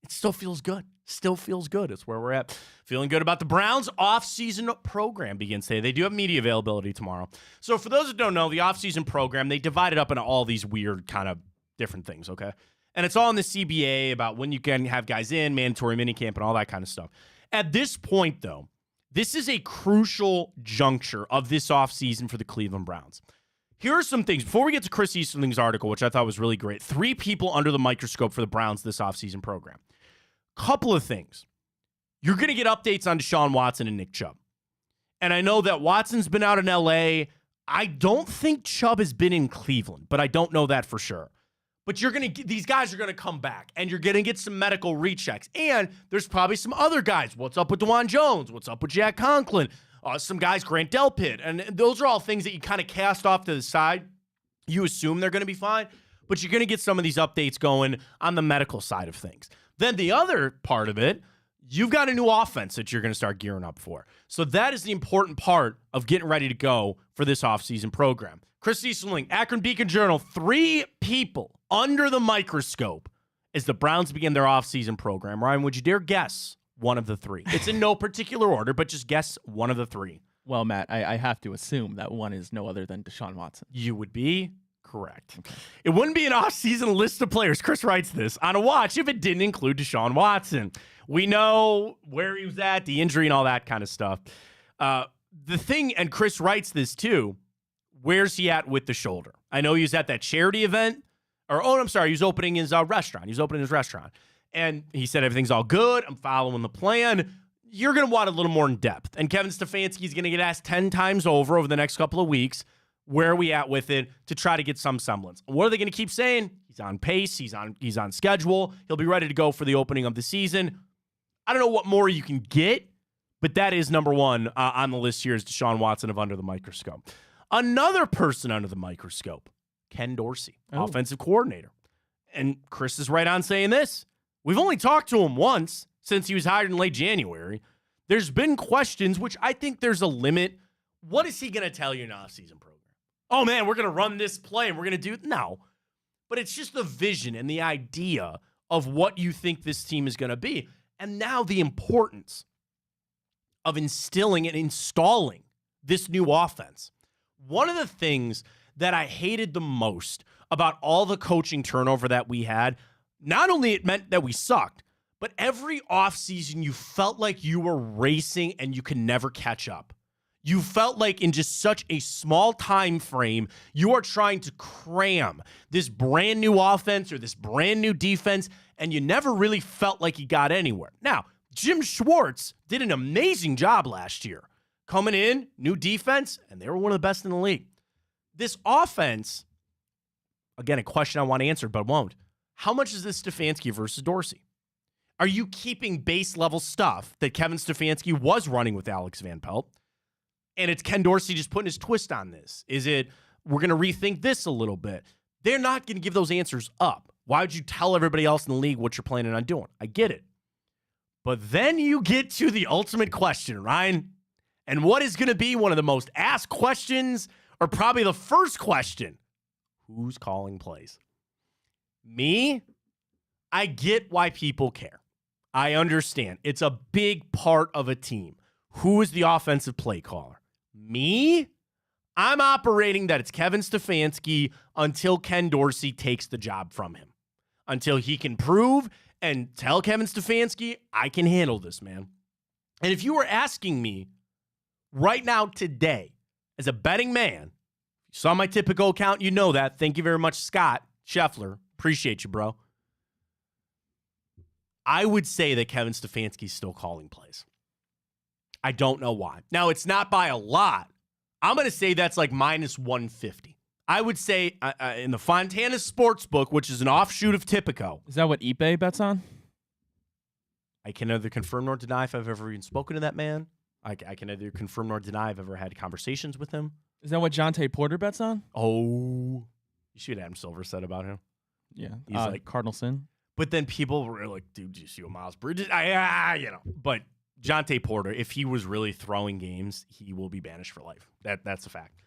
It still feels good. Still feels good. It's where we're at. Feeling good about the Browns' off-season program begins today. They do have media availability tomorrow. So for those that don't know, the off-season program, they divide it up into all these weird kind of different things, okay? And it's all in the CBA about when you can have guys in, mandatory minicamp, and all that kind of stuff. At this point, though, this is a crucial juncture of this offseason for the Cleveland Browns. Here are some things. Before we get to Chris Easterling's article, which I thought was really great, 3 people under the microscope for the Browns this offseason program. Couple of things. You're going to get updates on Deshaun Watson and Nick Chubb. And I know that Watson's been out in L.A. I don't think Chubb has been in Cleveland, but I don't know that for sure. But these guys are going to come back, and you're going to get some medical rechecks. And there's probably some other guys. What's up with DeJuan Jones? What's up with Jack Conklin? Some guys, Grant Delpit. And those are all things that you kind of cast off to the side. You assume they're going to be fine, but you're going to get some of these updates going on the medical side of things. Then the other part of it, you've got a new offense that you're going to start gearing up for. So that is the important part of getting ready to go for this offseason program. Chris Easterling, Akron Beacon Journal, 3 people under the microscope as the Browns begin their offseason program. Ryan, would you dare guess one of the 3? It's in no particular order, but just guess one of the 3. Well, Matt, I have to assume that one is no other than Deshaun Watson. You would be correct. Okay. It wouldn't be an off-season list of players. Chris writes this on a watch if it didn't include Deshaun Watson. We know where he was at, the injury and all that kind of stuff. The thing, and Chris writes this too, where's he at with the shoulder? I know he was at that charity event, he was opening his restaurant. He was opening his restaurant. And he said, everything's all good. I'm following the plan. you're going to want a little more in depth. And Kevin Stefanski is going to get asked 10 times over the next couple of weeks, where are we at with it, to try to get some semblance. What are they going to keep saying? He's on pace. He's on schedule. He'll be ready to go for the opening of the season. I don't know what more you can get, but that is number one on the list here is Deshaun Watson of Under the Microscope. Another person under the microscope, Ken Dorsey, offensive coordinator. And Chris is right on saying this. We've only talked to him once since he was hired in late January. There's been questions, which I think there's a limit. What is he going to tell you in an off-season program? Oh, man, we're going to run this play and we're going to do... No. But it's just the vision and the idea of what you think this team is going to be. And now the importance of instilling and installing this new offense. One of the things that I hated the most about all the coaching turnover that we had, not only it meant that we sucked, but every offseason you felt like you were racing and you could never catch up. You felt like in just such a small time frame, you are trying to cram this brand new offense or this brand new defense, and you never really felt like you got anywhere. Now, Jim Schwartz did an amazing job last year. Coming in, new defense, and they were one of the best in the league. This offense, again, a question I want answered but won't. How much is this Stefanski versus Dorsey? Are you keeping base level stuff that Kevin Stefanski was running with Alex Van Pelt? And it's Ken Dorsey just putting his twist on this? Is it, we're going to rethink this a little bit? They're not going to give those answers up. Why would you tell everybody else in the league what you're planning on doing? I get it. But then you get to the ultimate question, Ryan. And what is going to be one of the most asked questions, or probably the first question? Who's calling plays? Me? I get why people care. I understand. It's a big part of a team. Who is the offensive play caller? Me? I'm operating that it's Kevin Stefanski until Ken Dorsey takes the job from him. Until he can prove and tell Kevin Stefanski, I can handle this, man. And if you were asking me right now today, as a betting man, you saw my typical account, you know that. Thank you very much, Scott Scheffler. Appreciate you, bro. I would say that Kevin Stefanski's still calling plays. I don't know why. Now, it's not by a lot. I'm going to say that's like minus 150. I would say in the Fontana Sportsbook, which is an offshoot of Tipico. Is that what eBay bets on? I can neither confirm nor deny if I've ever even spoken to that man. I can neither confirm nor deny I've ever had conversations with him. Is that what Jonte Porter bets on? Oh, you see what Adam Silver said about him? Yeah. He's like Cardinal Sin. But then people were like, dude, did you see what Miles Bridges? But Jonte Porter, if he was really throwing games, he will be banished for life. That's a fact.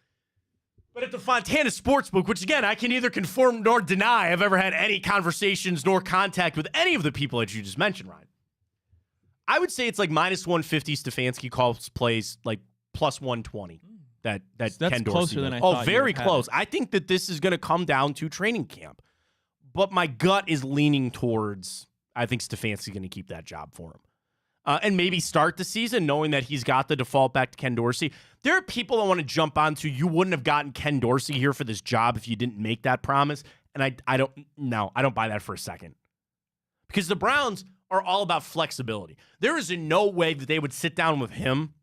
But at the Fontana Sportsbook, which again, I can neither confirm nor deny I've ever had any conversations nor contact with any of the people that you just mentioned, Ryan. I would say it's like minus 150 Stefanski calls plays like plus 120 that that's Ken Dorsey closer than did. I thought. Very close. I think that this is going to come down to training camp. But my gut is leaning towards, I think Stefanski's going to keep that job for him. And maybe start the season knowing that he's got the default back to Ken Dorsey. There are people that want to jump onto, you wouldn't have gotten Ken Dorsey here for this job if you didn't make that promise. And I don't buy that for a second. Because the Browns are all about flexibility. There is in no way that they would sit down with him,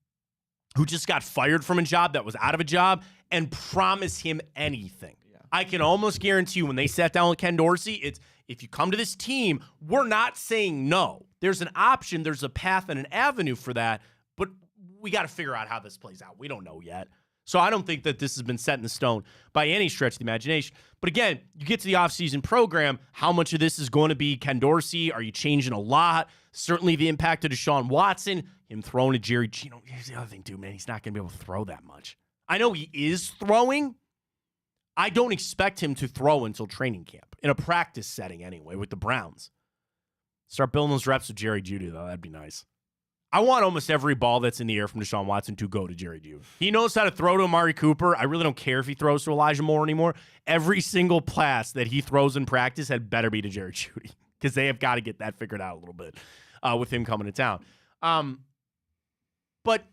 who just got fired from a job that was out of a job, and promise him anything. Yeah. I can almost guarantee you when they sat down with Ken Dorsey, it's, if you come to this team, we're not saying no. There's an option, there's a path and an avenue for that, but we got to figure out how this plays out. We don't know yet. So I don't think that this has been set in stone by any stretch of the imagination. But again, you get to the offseason program, how much of this is going to be Ken Dorsey? Are you changing a lot? Certainly the impact of Deshaun Watson, him throwing to Jerry G. Here's the other thing, too, man. He's not going to be able to throw that much. I know he is throwing. I don't expect him to throw until training camp, in a practice setting anyway, with the Browns. Start building those reps with Jerry Jeudy, though. That'd be nice. I want almost every ball that's in the air from Deshaun Watson to go to Jerry Jeudy. He knows how to throw to Amari Cooper. I really don't care if he throws to Elijah Moore anymore. Every single pass that he throws in practice had better be to Jerry Jeudy, because they have got to get that figured out a little bit with him coming to town. But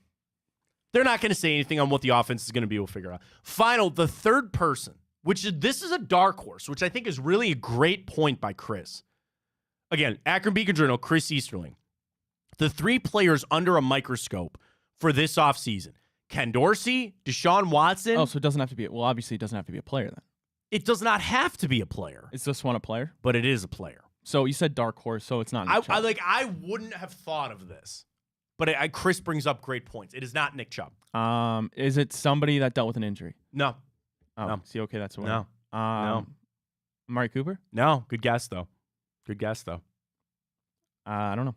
they're not going to say anything on what the offense is going to be. We'll figure out. Final, the third person, this is a dark horse, which I think is really a great point by Chris. Again, Akron Beacon Journal, Chris Easterling. the 3 players under a microscope for this offseason. Ken Dorsey, Deshaun Watson. Oh, so it doesn't have to be. Well, obviously, it doesn't have to be a player then. It does not have to be a player. Is this one a player? But it is a player. So you said dark horse, so it's not Nick Chubb. I wouldn't have thought of this. But Chris brings up great points. It is not Nick Chubb. Is it somebody that dealt with an injury? No. Oh, No. see, okay, that's a win. No. No. Amari Cooper? No. Good guess, though. I don't know.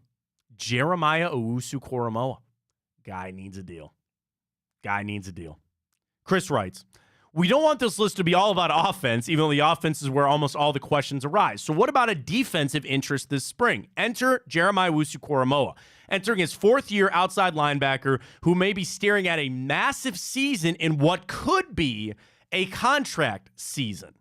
Jeremiah Owusu-Koramoah. Guy needs a deal. Chris writes, we don't want this list to be all about offense, even though the offense is where almost all the questions arise. So what about a defensive interest this spring? Enter Jeremiah Owusu-Koramoah, entering his 4th year outside linebacker who may be staring at a massive season in what could be a contract season.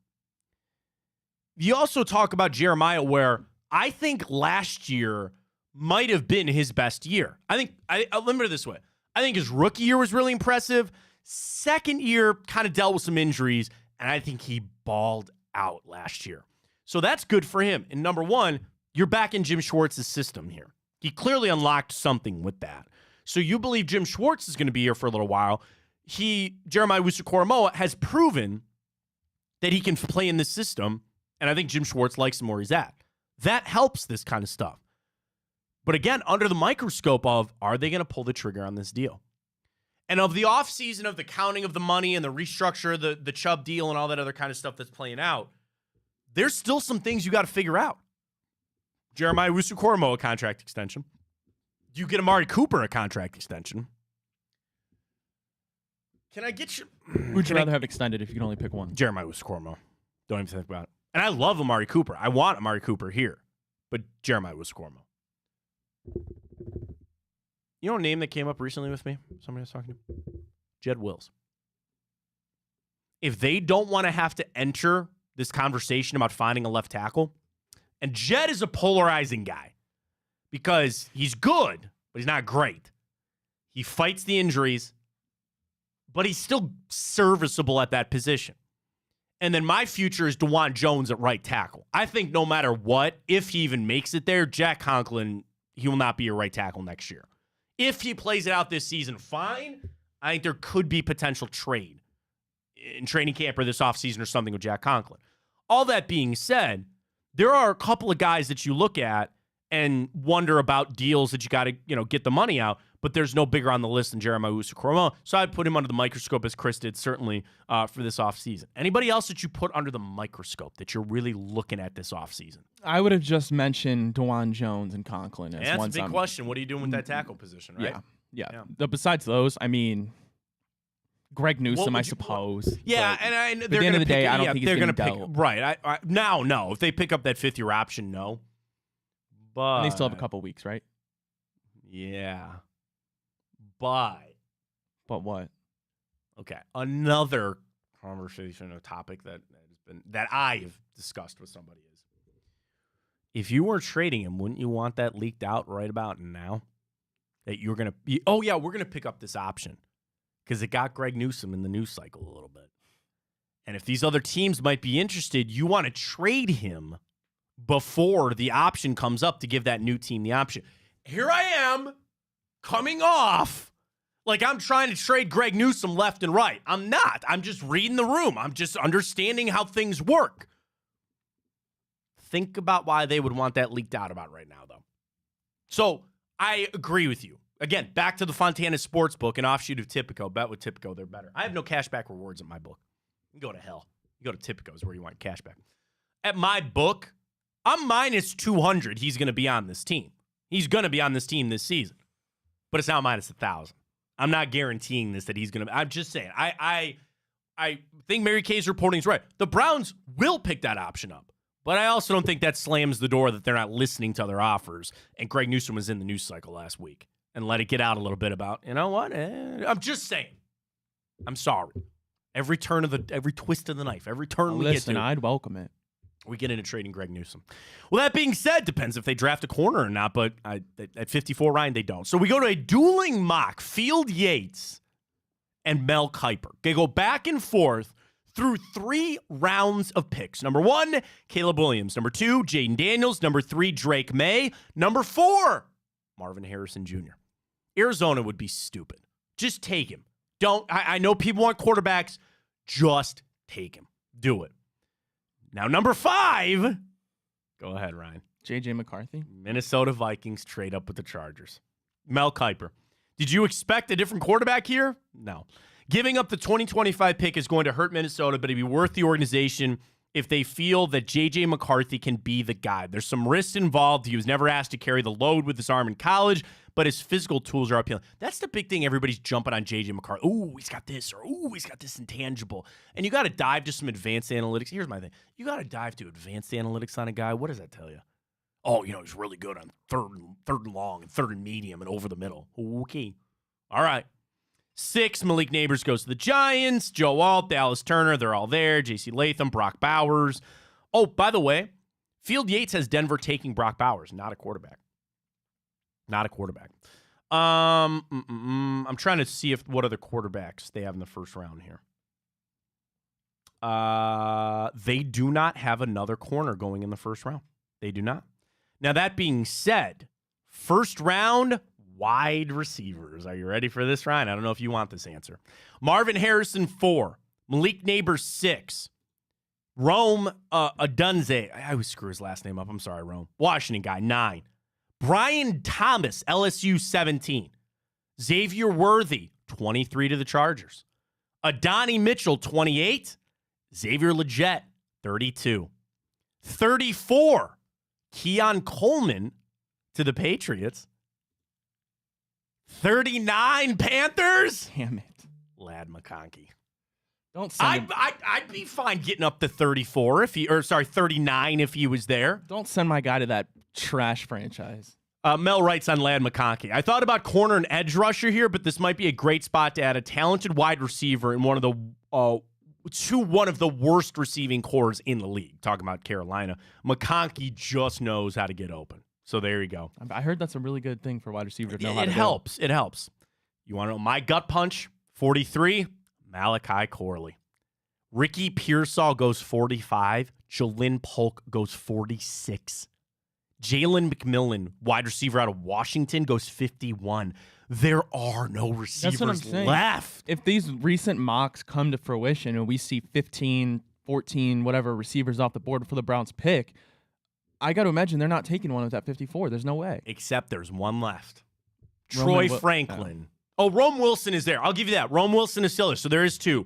You also talk about Jeremiah, where I think last year might have been his best year. I'll limit it this way. I think his rookie year was really impressive. Second year kind of dealt with some injuries, and I think he balled out last year. So that's good for him. And number one, you're back in Jim Schwartz's system here. He clearly unlocked something with that. So you believe Jim Schwartz is going to be here for a little while. Jeremiah Owusu-Koramoah has proven that he can play in this system, and I think Jim Schwartz likes him where he's at. That helps this kind of stuff. But again, under the microscope of, are they going to pull the trigger on this deal? And of the offseason of the counting of the money and the restructure, the Chubb deal and all that other kind of stuff that's playing out, there's still some things you got to figure out. Jeremiah Owusu-Koramoah, a contract extension. Do you get Amari Cooper a contract extension? Can I get you? Who'd you rather have extended if you can only pick one? Jeremiah Owusu-Koramoah. Don't even think about it. And I love Amari Cooper. I want Amari Cooper here. But Jeremiah Owusu-Koramoah. You know a name that came up recently with me? Somebody was talking to? Jed Wills. If they don't want to have to enter this conversation about finding a left tackle, and Jed is a polarizing guy because he's good, but he's not great. He fights the injuries, but he's still serviceable at that position. And then my future is DeJuan Jones at right tackle. I think no matter what, if he even makes it there, Jack Conklin, he will not be your right tackle next year. If he plays it out this season, fine. I think there could be potential trade in training camp or this offseason or something with Jack Conklin. All that being said, there are a couple of guys that you look at and wonder about deals that you got to, get the money out, but there's no bigger on the list than Jeremiah Owusu-Koramoah. So I'd put him under the microscope as Chris did, certainly for this offseason. Anybody else that you put under the microscope that you're really looking at this offseason? I would have just mentioned DeJuan Jones and Conklin as that's a big question. What are you doing with that tackle position, right? Yeah. Besides those, Greg Newsome, I suppose. Yeah, and at the end of the day, I don't think he's going to pick. Right. Now, no. If they pick up that 5th-year option, no. But and they still have a couple weeks, right? Yeah. But what? Okay. Another conversation, a topic that I've discussed with somebody is, if you were trading him, wouldn't you want that leaked out right about now? That you're going to we're going to pick up this option because it got Greg Newsome in the news cycle a little bit. And if these other teams might be interested, you want to trade him before the option comes up to give that new team the option. Here I am coming off like I'm trying to trade Greg Newsome left and right. I'm not. I'm just reading the room. I'm just understanding how things work. Think about why they would want that leaked out about right now, though. So I agree with you. Again, back to the Fontana Sportsbook, an offshoot of Tipico. Bet with Tipico, they're better. I have no cashback rewards at my book. You can go to hell. You go to Tipico is where you want cashback. At my book, I'm minus 200 he's going to be on this team. He's going to be on this team this season. But it's now minus 1,000. I'm not guaranteeing this that he's going to. I'm just saying. I think Mary Kay's reporting is right. The Browns will pick that option up. But I also don't think that slams the door that they're not listening to other offers. And Greg Newsome was in the news cycle last week and let it get out a little bit about, you know what? I'm just saying. I'm sorry. Every twist of the knife, every turn we get to. I'd welcome it. We get into trading Greg Newsome. Well, that being said, depends if they draft a corner or not, but at 54, Ryan, they don't. So we go to a dueling mock, Field Yates and Mel Kiper. They go back and forth through 3 rounds of picks. Number 1, Caleb Williams. Number 2, Jaden Daniels. Number 3, Drake May. Number 4, Marvin Harrison Jr. Arizona would be stupid. Just take him. I know people want quarterbacks. Just take him. Do it. Now, number 5. Go ahead, Ryan. J.J. McCarthy. Minnesota Vikings trade up with the Chargers. Mel Kiper. Did you expect a different quarterback here? No. Giving up the 2025 pick is going to hurt Minnesota, but it'd be worth the organization if they feel that J.J. McCarthy can be the guy. There's some risks involved. He was never asked to carry the load with his arm in college, but his physical tools are appealing. That's the big thing. Everybody's jumping on J.J. McCarthy. Ooh, he's got this, or ooh, he's got this intangible. And you got to dive to some advanced analytics. Here's my thing. You got to dive to advanced analytics on a guy. What does that tell you? Oh, he's really good on third and long and third and medium and over the middle. Okay. All right. 6, Malik Neighbors goes to the Giants. Joe Alt, Dallas Turner, they're all there. J.C. Latham, Brock Bowers. Oh, by the way, Field Yates has Denver taking Brock Bowers, not a quarterback. Not a quarterback. I'm trying to see what other quarterbacks they have in the first round here. They do not have another corner going in the first round. They do not. Now, that being said, first round, wide receivers. Are you ready for this, Ryan? I don't know if you want this answer. Marvin Harrison, 4. Malik Neighbors, 6. Rome Adunze. I always screw his last name up. I'm sorry, Rome. Washington guy, 9. Brian Thomas, LSU, 17. Xavier Worthy, 23 to the Chargers. Adonai Mitchell, 28. Xavier Legette, 32. 34. Keon Coleman to the Patriots. 39 Panthers. Damn it. Lad McConkey. Don't send him. I'd be fine getting up to 39 if he was there. Don't send my guy to that trash franchise. Mel writes on Lad McConkey. I thought about corner and edge rusher here, but this might be a great spot to add a talented wide receiver in one of the worst receiving cores in the league. Talking about Carolina. McConkey just knows how to get open. So there you go. I heard that's a really good thing for wide receiver to know how to It helps. It helps. You want to know my gut punch? 43, Malachi Corley. Ricky Pearsall goes 45. Jalen Polk goes 46. Jalen McMillan, wide receiver out of Washington, goes 51. There are no receivers left. If these recent mocks come to fruition and we see 15, 14, whatever receivers off the board for the Browns pick, I got to imagine they're not taking one with that 54. There's no way. Except there's one left. Troy Franklin. Oh, Rome Wilson is there. I'll give you that. Rome Wilson is still there. So there is 2.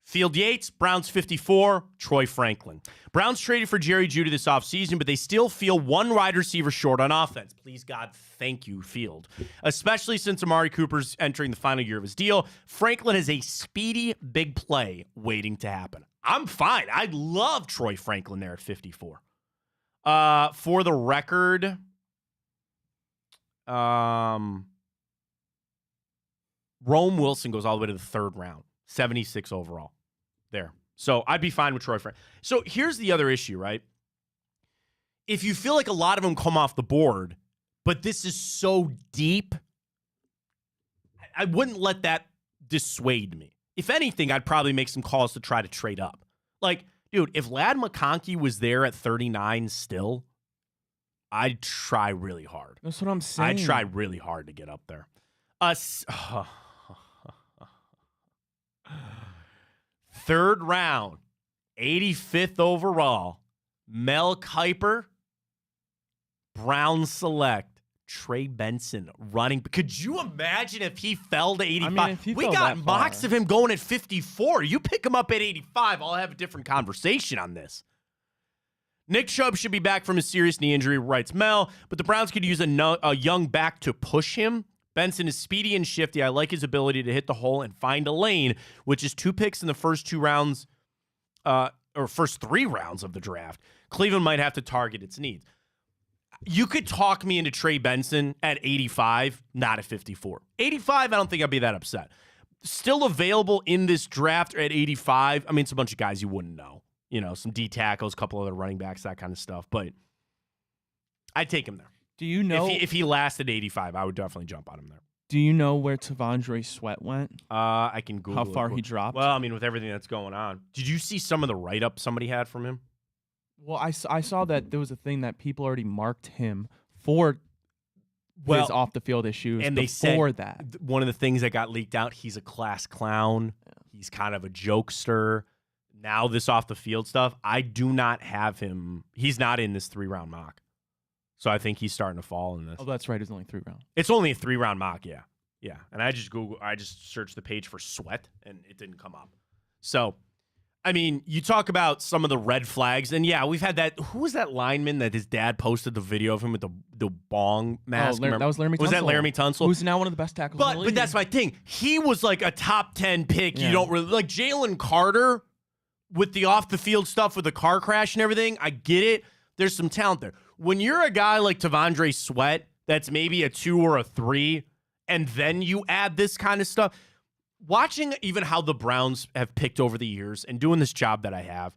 Field Yates, Browns 54, Troy Franklin. Browns traded for Jerry Jeudy this offseason, but they still feel one wide receiver short on offense. Please, God, thank you, Field. Especially since Amari Cooper's entering the final year of his deal. Franklin has a speedy big play waiting to happen. I'm fine. I love Troy Franklin there at 54. For the record, Rome Wilson goes all the way to the 3rd round, 76 overall. There. So I'd be fine with Troy Franklin. So here's the other issue, right? If you feel like a lot of them come off the board, but this is so deep, I wouldn't let that dissuade me. If anything, I'd probably make some calls to try to trade up. Like, dude, if Lad McConkey was there at 39 still, I'd try really hard. That's what I'm saying. I'd try really hard to get up there. 3rd round, 85th overall, Mel Kiper, Browns select, Trey Benson running. Could you imagine if he fell to 85? We got mocks of him going at 54. You pick him up at 85, I'll have a different conversation on this. Nick Chubb should be back from his serious knee injury, writes Mel, but the Browns could use a young back to push him. Benson is speedy and shifty. I like his ability to hit the hole and find a lane, which is 2 picks in the first 2 rounds, or first 3 rounds of the draft. Cleveland might have to target its needs. You could talk me into Trey Benson at 85, not at 54. 85, I don't think I'd be that upset. Still available in this draft at 85. I mean, it's a bunch of guys you wouldn't know. Some D tackles, a couple other running backs, that kind of stuff. But I'd take him there. Do you know if he lasted 85, I would definitely jump on him there. Do you know where Tavondre Sweat went? I can Google how far he dropped. Well, I mean, with everything that's going on, did you see some of the write-up somebody had from him? Well, I saw that there was a thing that people already marked him for his off the field issues. And before they said that, one of the things that got leaked out, he's a class clown. Yeah. He's kind of a jokester. Now this off the field stuff, I do not have him. He's not in this 3-round mock. So I think he's starting to fall in this. Oh, that's right. It's only 3 rounds. It's only a 3-round mock, yeah. Yeah. And I just searched the page for Sweat, and it didn't come up. So, I mean, you talk about some of the red flags, and yeah, we've had that. Who was that lineman that his dad posted the video of him with the bong mask? That was Laramie Tunsil. Was that Laramie Tunsil? Who's now one of the best tackles in the league. But that's my thing. He was like a top 10 pick. Yeah. You don't really like Jalen Carter with the off the field stuff with the car crash and everything. I get it. There's some talent there. When you're a guy like T'Vondre Sweat, that's maybe a 2 or a 3, and then you add this kind of stuff. Watching even how the Browns have picked over the years and doing this job that I have,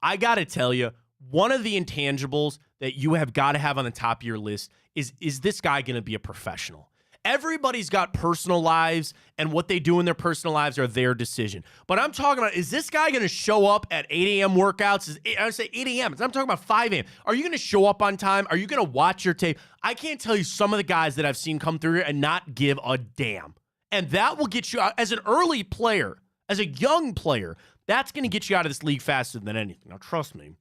I got to tell you, one of the intangibles that you have got to have on the top of your list is this guy going to be a professional? Everybody's got personal lives, and what they do in their personal lives are their decision. But I'm talking about, is this guy going to show up at 8 a.m. workouts? I say 8 a.m. I'm talking about 5 a.m. Are you going to show up on time? Are you going to watch your tape? I can't tell you some of the guys that I've seen come through here and not give a damn. And that will get you out as an early player, as a young player. That's going to get you out of this league faster than anything. Now, trust me,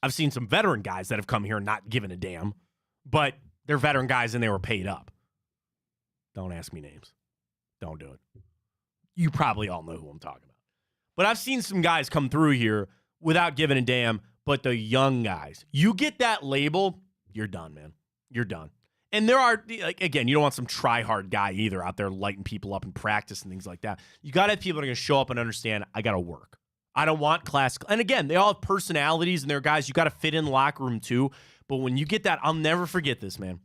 I've seen some veteran guys that have come here and not given a damn, but they're veteran guys and they were paid up. Don't ask me names. Don't do it. You probably all know who I'm talking about. But I've seen some guys come through here without giving a damn, but the young guys, you get that label, you're done, man. You're done. And there are, like, again, you don't want some try-hard guy either out there lighting people up in practice and things like that. You got to have people that are going to show up and understand, I got to work. I don't want class. And again, they all have personalities, and they're guys you got to fit in the locker room too. But when you get that, I'll never forget this, man.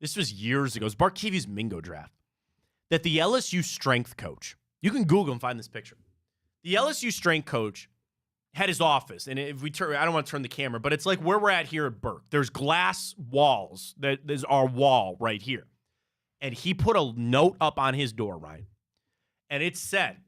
This was years ago. It was Barkevi's Mingo draft. That the LSU strength coach, you can Google and find this picture. The LSU strength coach had his office, and if we turn, I don't want to turn the camera, but it's like where we're at here at Burke. There's glass walls. There's our wall right here. And he put a note up on his door, Ryan. And it said,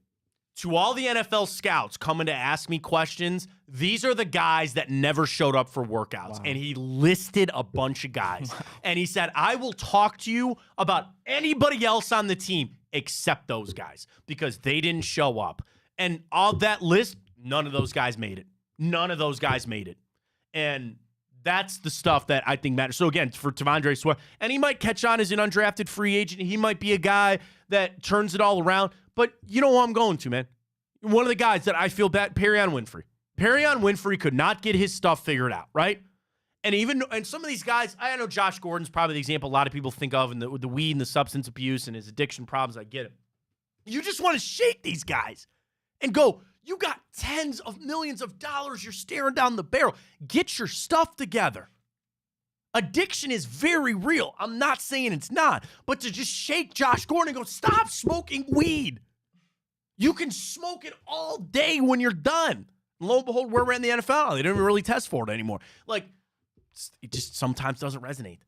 to all the NFL scouts coming to ask me questions, these are the guys that never showed up for workouts. Wow. And he listed a bunch of guys. Wow. And he said, I will talk to you about anybody else on the team except those guys because they didn't show up. And all that list, none of those guys made it. None of those guys made it. And that's the stuff that I think matters. So, again, for T'Vondre Sweat, and he might catch on as an undrafted free agent. He might be a guy that turns it all around. But you know who I'm going to, man? One of the guys that I feel bad, Perrion Winfrey. Perrion Winfrey could not get his stuff figured out, right? And some of these guys, I know Josh Gordon's probably the example a lot of people think of, and the weed and the substance abuse and his addiction problems. I get it. You just want to shake these guys and go, you got tens of millions of dollars. You're staring down the barrel. Get your stuff together. Addiction is very real. I'm not saying it's not. But to just shake Josh Gordon and go, stop smoking weed. You can smoke it all day when you're done. And lo and behold, we're in the NFL. They don't even really test for it anymore. Like, it just sometimes doesn't resonate.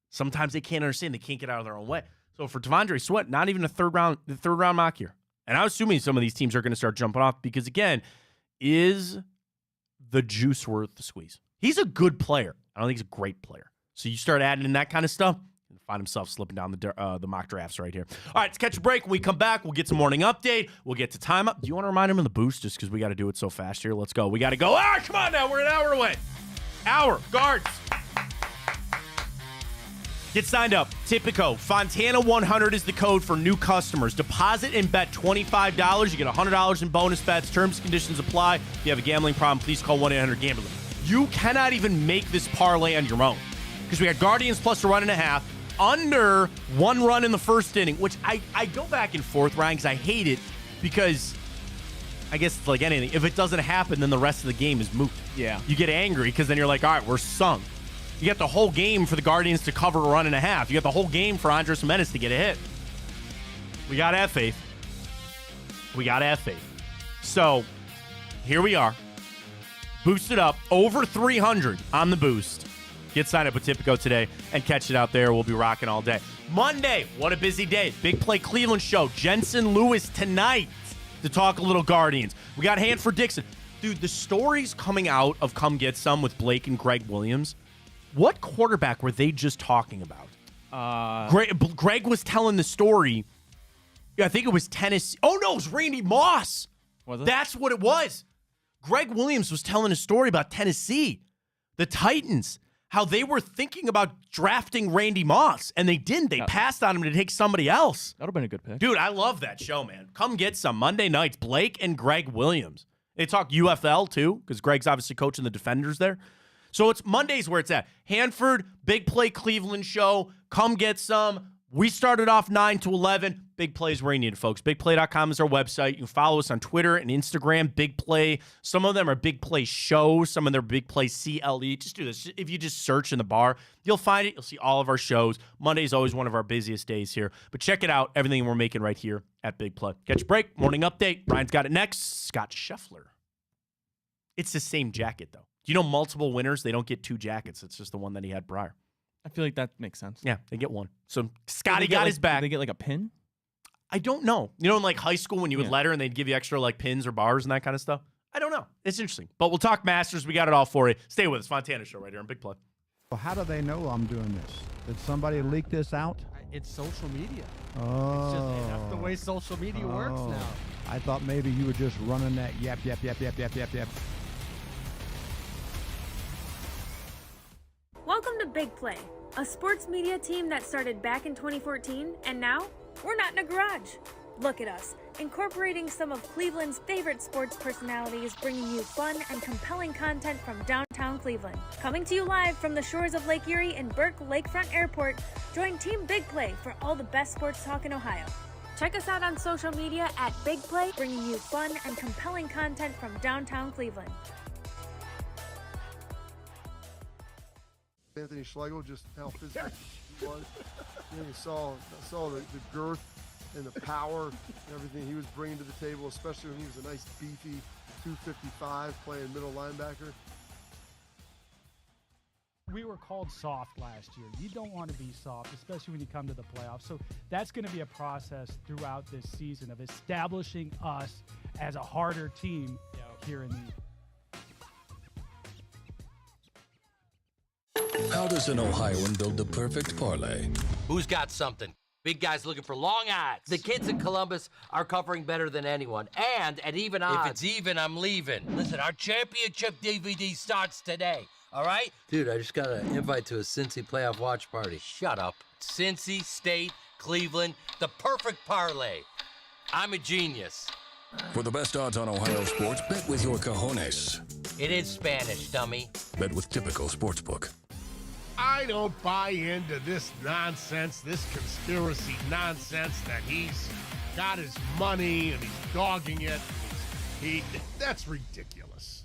Sometimes they can't understand. They can't get out of their own way. So for T'Vondre Sweat, not even the third round mock here. And I'm assuming some of these teams are going to start jumping off because, again, is the juice worth the squeeze? He's a good player. I don't think he's a great player. So you start adding in that kind of stuff, and find himself slipping down the mock drafts right here. All right, let's catch a break. When we come back, we'll get some morning update. We'll get to time up. Do you want to remind him of the boost just because we got to do it so fast here? Let's go. We got to go. Come on now. We're an hour away. Guards. Get signed up. Tipico. Fontana 100 is the code for new customers. Deposit and bet $25. You get $100 in bonus bets. Terms and conditions apply. If you have a gambling problem, please call 1-800-GAMBLER. You cannot even make this parlay on your own because we got Guardians plus a 1.5 under 1 run in the first inning, which I go back and forth, Ryan, because I hate it because I guess it's like anything. If it doesn't happen, then the rest of the game is moot. Yeah. You get angry because then you're like, all right, we're sunk. You got the whole game for the Guardians to cover a 1.5. You got the whole game for Andres Gimenez to get a hit. We got to have faith. So, here we are. Boosted up. Over 300 on the boost. Get signed up with Tipico today and catch it out there. We'll be rocking all day. Monday, what a busy day. Big Play Cleveland show. Jensen Lewis tonight to talk a little Guardians. We got Hanford Dixon. Dude, the stories coming out of Come Get Some with Blake and Greg Williams, what quarterback were they just talking about? Greg was telling the story. I think it was Tennessee. Oh, no, it was Randy Moss. Was it? That's what it was. Greg Williams was telling a story about Tennessee, the Titans, how they were thinking about drafting Randy Moss, and they didn't. They passed on him to take somebody else. That would have been a good pick. Dude, I love that show, man. Come get some. Monday nights, Blake and Greg Williams. They talk UFL, too, because Greg's obviously coaching the Defenders there. So it's Mondays where it's at. Hanford, Big Play Cleveland show. Come get some. We started off 9 to 11. Big Play's where you need it, folks. BigPlay.com is our website. You can follow us on Twitter and Instagram. Big Play. Some of them are Big Play shows. Some of them are Big Play CLE. Just do this. If you just search in the bar, you'll find it. You'll see all of our shows. Monday is always one of our busiest days here. But check it out. Everything we're making right here at Big Play. Catch a break. Morning update. Ryan's got it next. Scott Scheffler. It's the same jacket, though. Do you know multiple winners, they don't get 2 jackets. It's just the one that he had prior. I feel like that makes sense. Yeah, they get 1. So Scotty got his back. Did they get like a pin? I don't know. You know, in like high school when you would letter and they'd give you extra like pins or bars and that kind of stuff? I don't know. It's interesting. But we'll talk Masters. We got it all for you. Stay with us. Fontana Show right here on Big Play. Well, how do they know I'm doing this? Did somebody leak this out? It's social media. Oh. It's just that's the way social media works now. I thought maybe you were just running that yap. Welcome to Big Play, a sports media team that started back in 2014, and now we're not in a garage. Look at us, incorporating some of Cleveland's favorite sports personalities, bringing you fun and compelling content from downtown Cleveland. Coming to you live from the shores of Lake Erie and Burke Lakefront Airport, join Team Big Play for all the best sports talk in Ohio. Check us out on social media at Big Play, bringing you fun and compelling content from downtown Cleveland. Anthony Schlegel, just how physical he was. You know, you saw the girth and the power and everything he was bringing to the table, especially when he was a nice beefy 255 playing middle linebacker. We were called soft last year. You don't want to be soft, especially when you come to the playoffs. So that's going to be a process throughout this season of establishing us as a harder team here in the How does an Ohioan build the perfect parlay? Who's got something? Big guys looking for long odds. The kids in Columbus are covering better than anyone. And at even odds. If it's even, I'm leaving. Listen, our championship DVD starts today. All right? Dude, I just got an invite to a Cincy playoff watch party. Shut up. Cincy, State, Cleveland, the perfect parlay. I'm a genius. For the best odds on Ohio sports, bet with your cojones. It is Spanish, dummy. Bet with Typical Sportsbook. I don't buy into this nonsense, this conspiracy nonsense that he's got his money and he's dogging it. That's ridiculous.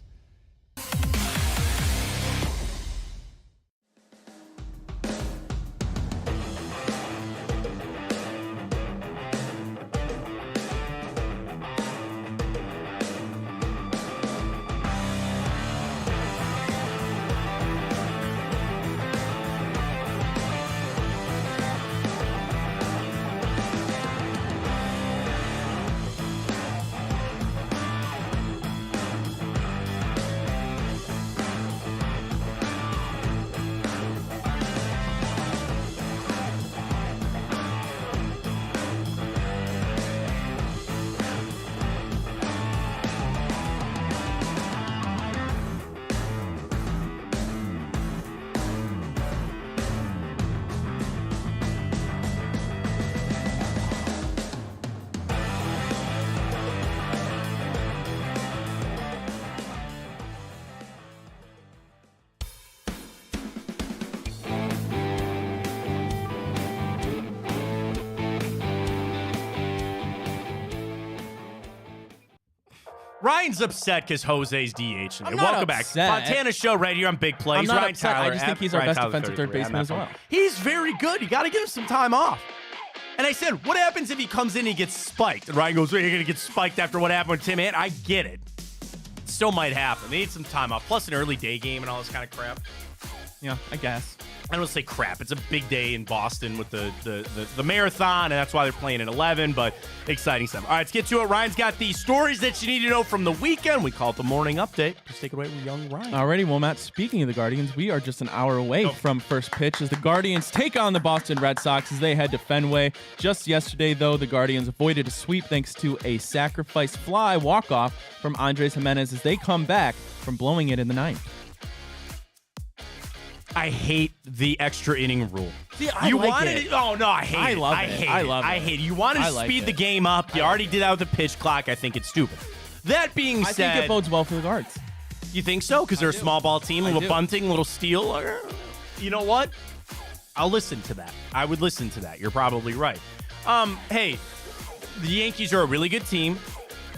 Ryan's upset because Jose's DH today. I'm not Welcome upset. back. Fontana Show right here on Big Play. I'm He's not Ryan upset. Tyler. I just think he's our Ryan best Tyler, defensive third 33. baseman as well. He's very good. You got to give him some time off. And I said, what happens if he comes in and he gets spiked? And Ryan goes, well, you're going to get spiked after what happened with Tim Ant? I get it. Still might happen. They need some time off. Plus an early day game and all this kind of crap. Yeah, I guess. I don't say crap. It's a big day in Boston with the marathon, and that's why they're playing at 11, but exciting stuff. All right, let's get to it. Ryan's got the stories that you need to know from the weekend. We call it the morning update. Just take it away with young Ryan. Alrighty, well, Matt, speaking of the Guardians, we are just an hour away from first pitch as the Guardians take on the Boston Red Sox as they head to Fenway. Just yesterday, though, the Guardians avoided a sweep thanks to a sacrifice fly walk-off from Andres Jimenez as they come back from blowing it in the ninth. I hate the extra inning rule. See, I like it. Oh, no, I hate it. I love I it. hate I it. love I it. hate it. You wanted to speed the game up. You already did that with the pitch clock. I think it's stupid. That being I said, think it bodes well for the Guards. You think so? Because they're a small ball team, a little bunting, a little steal. You know what? I'll listen to that. I would listen to that. You're probably right. Hey, the Yankees are a really good team.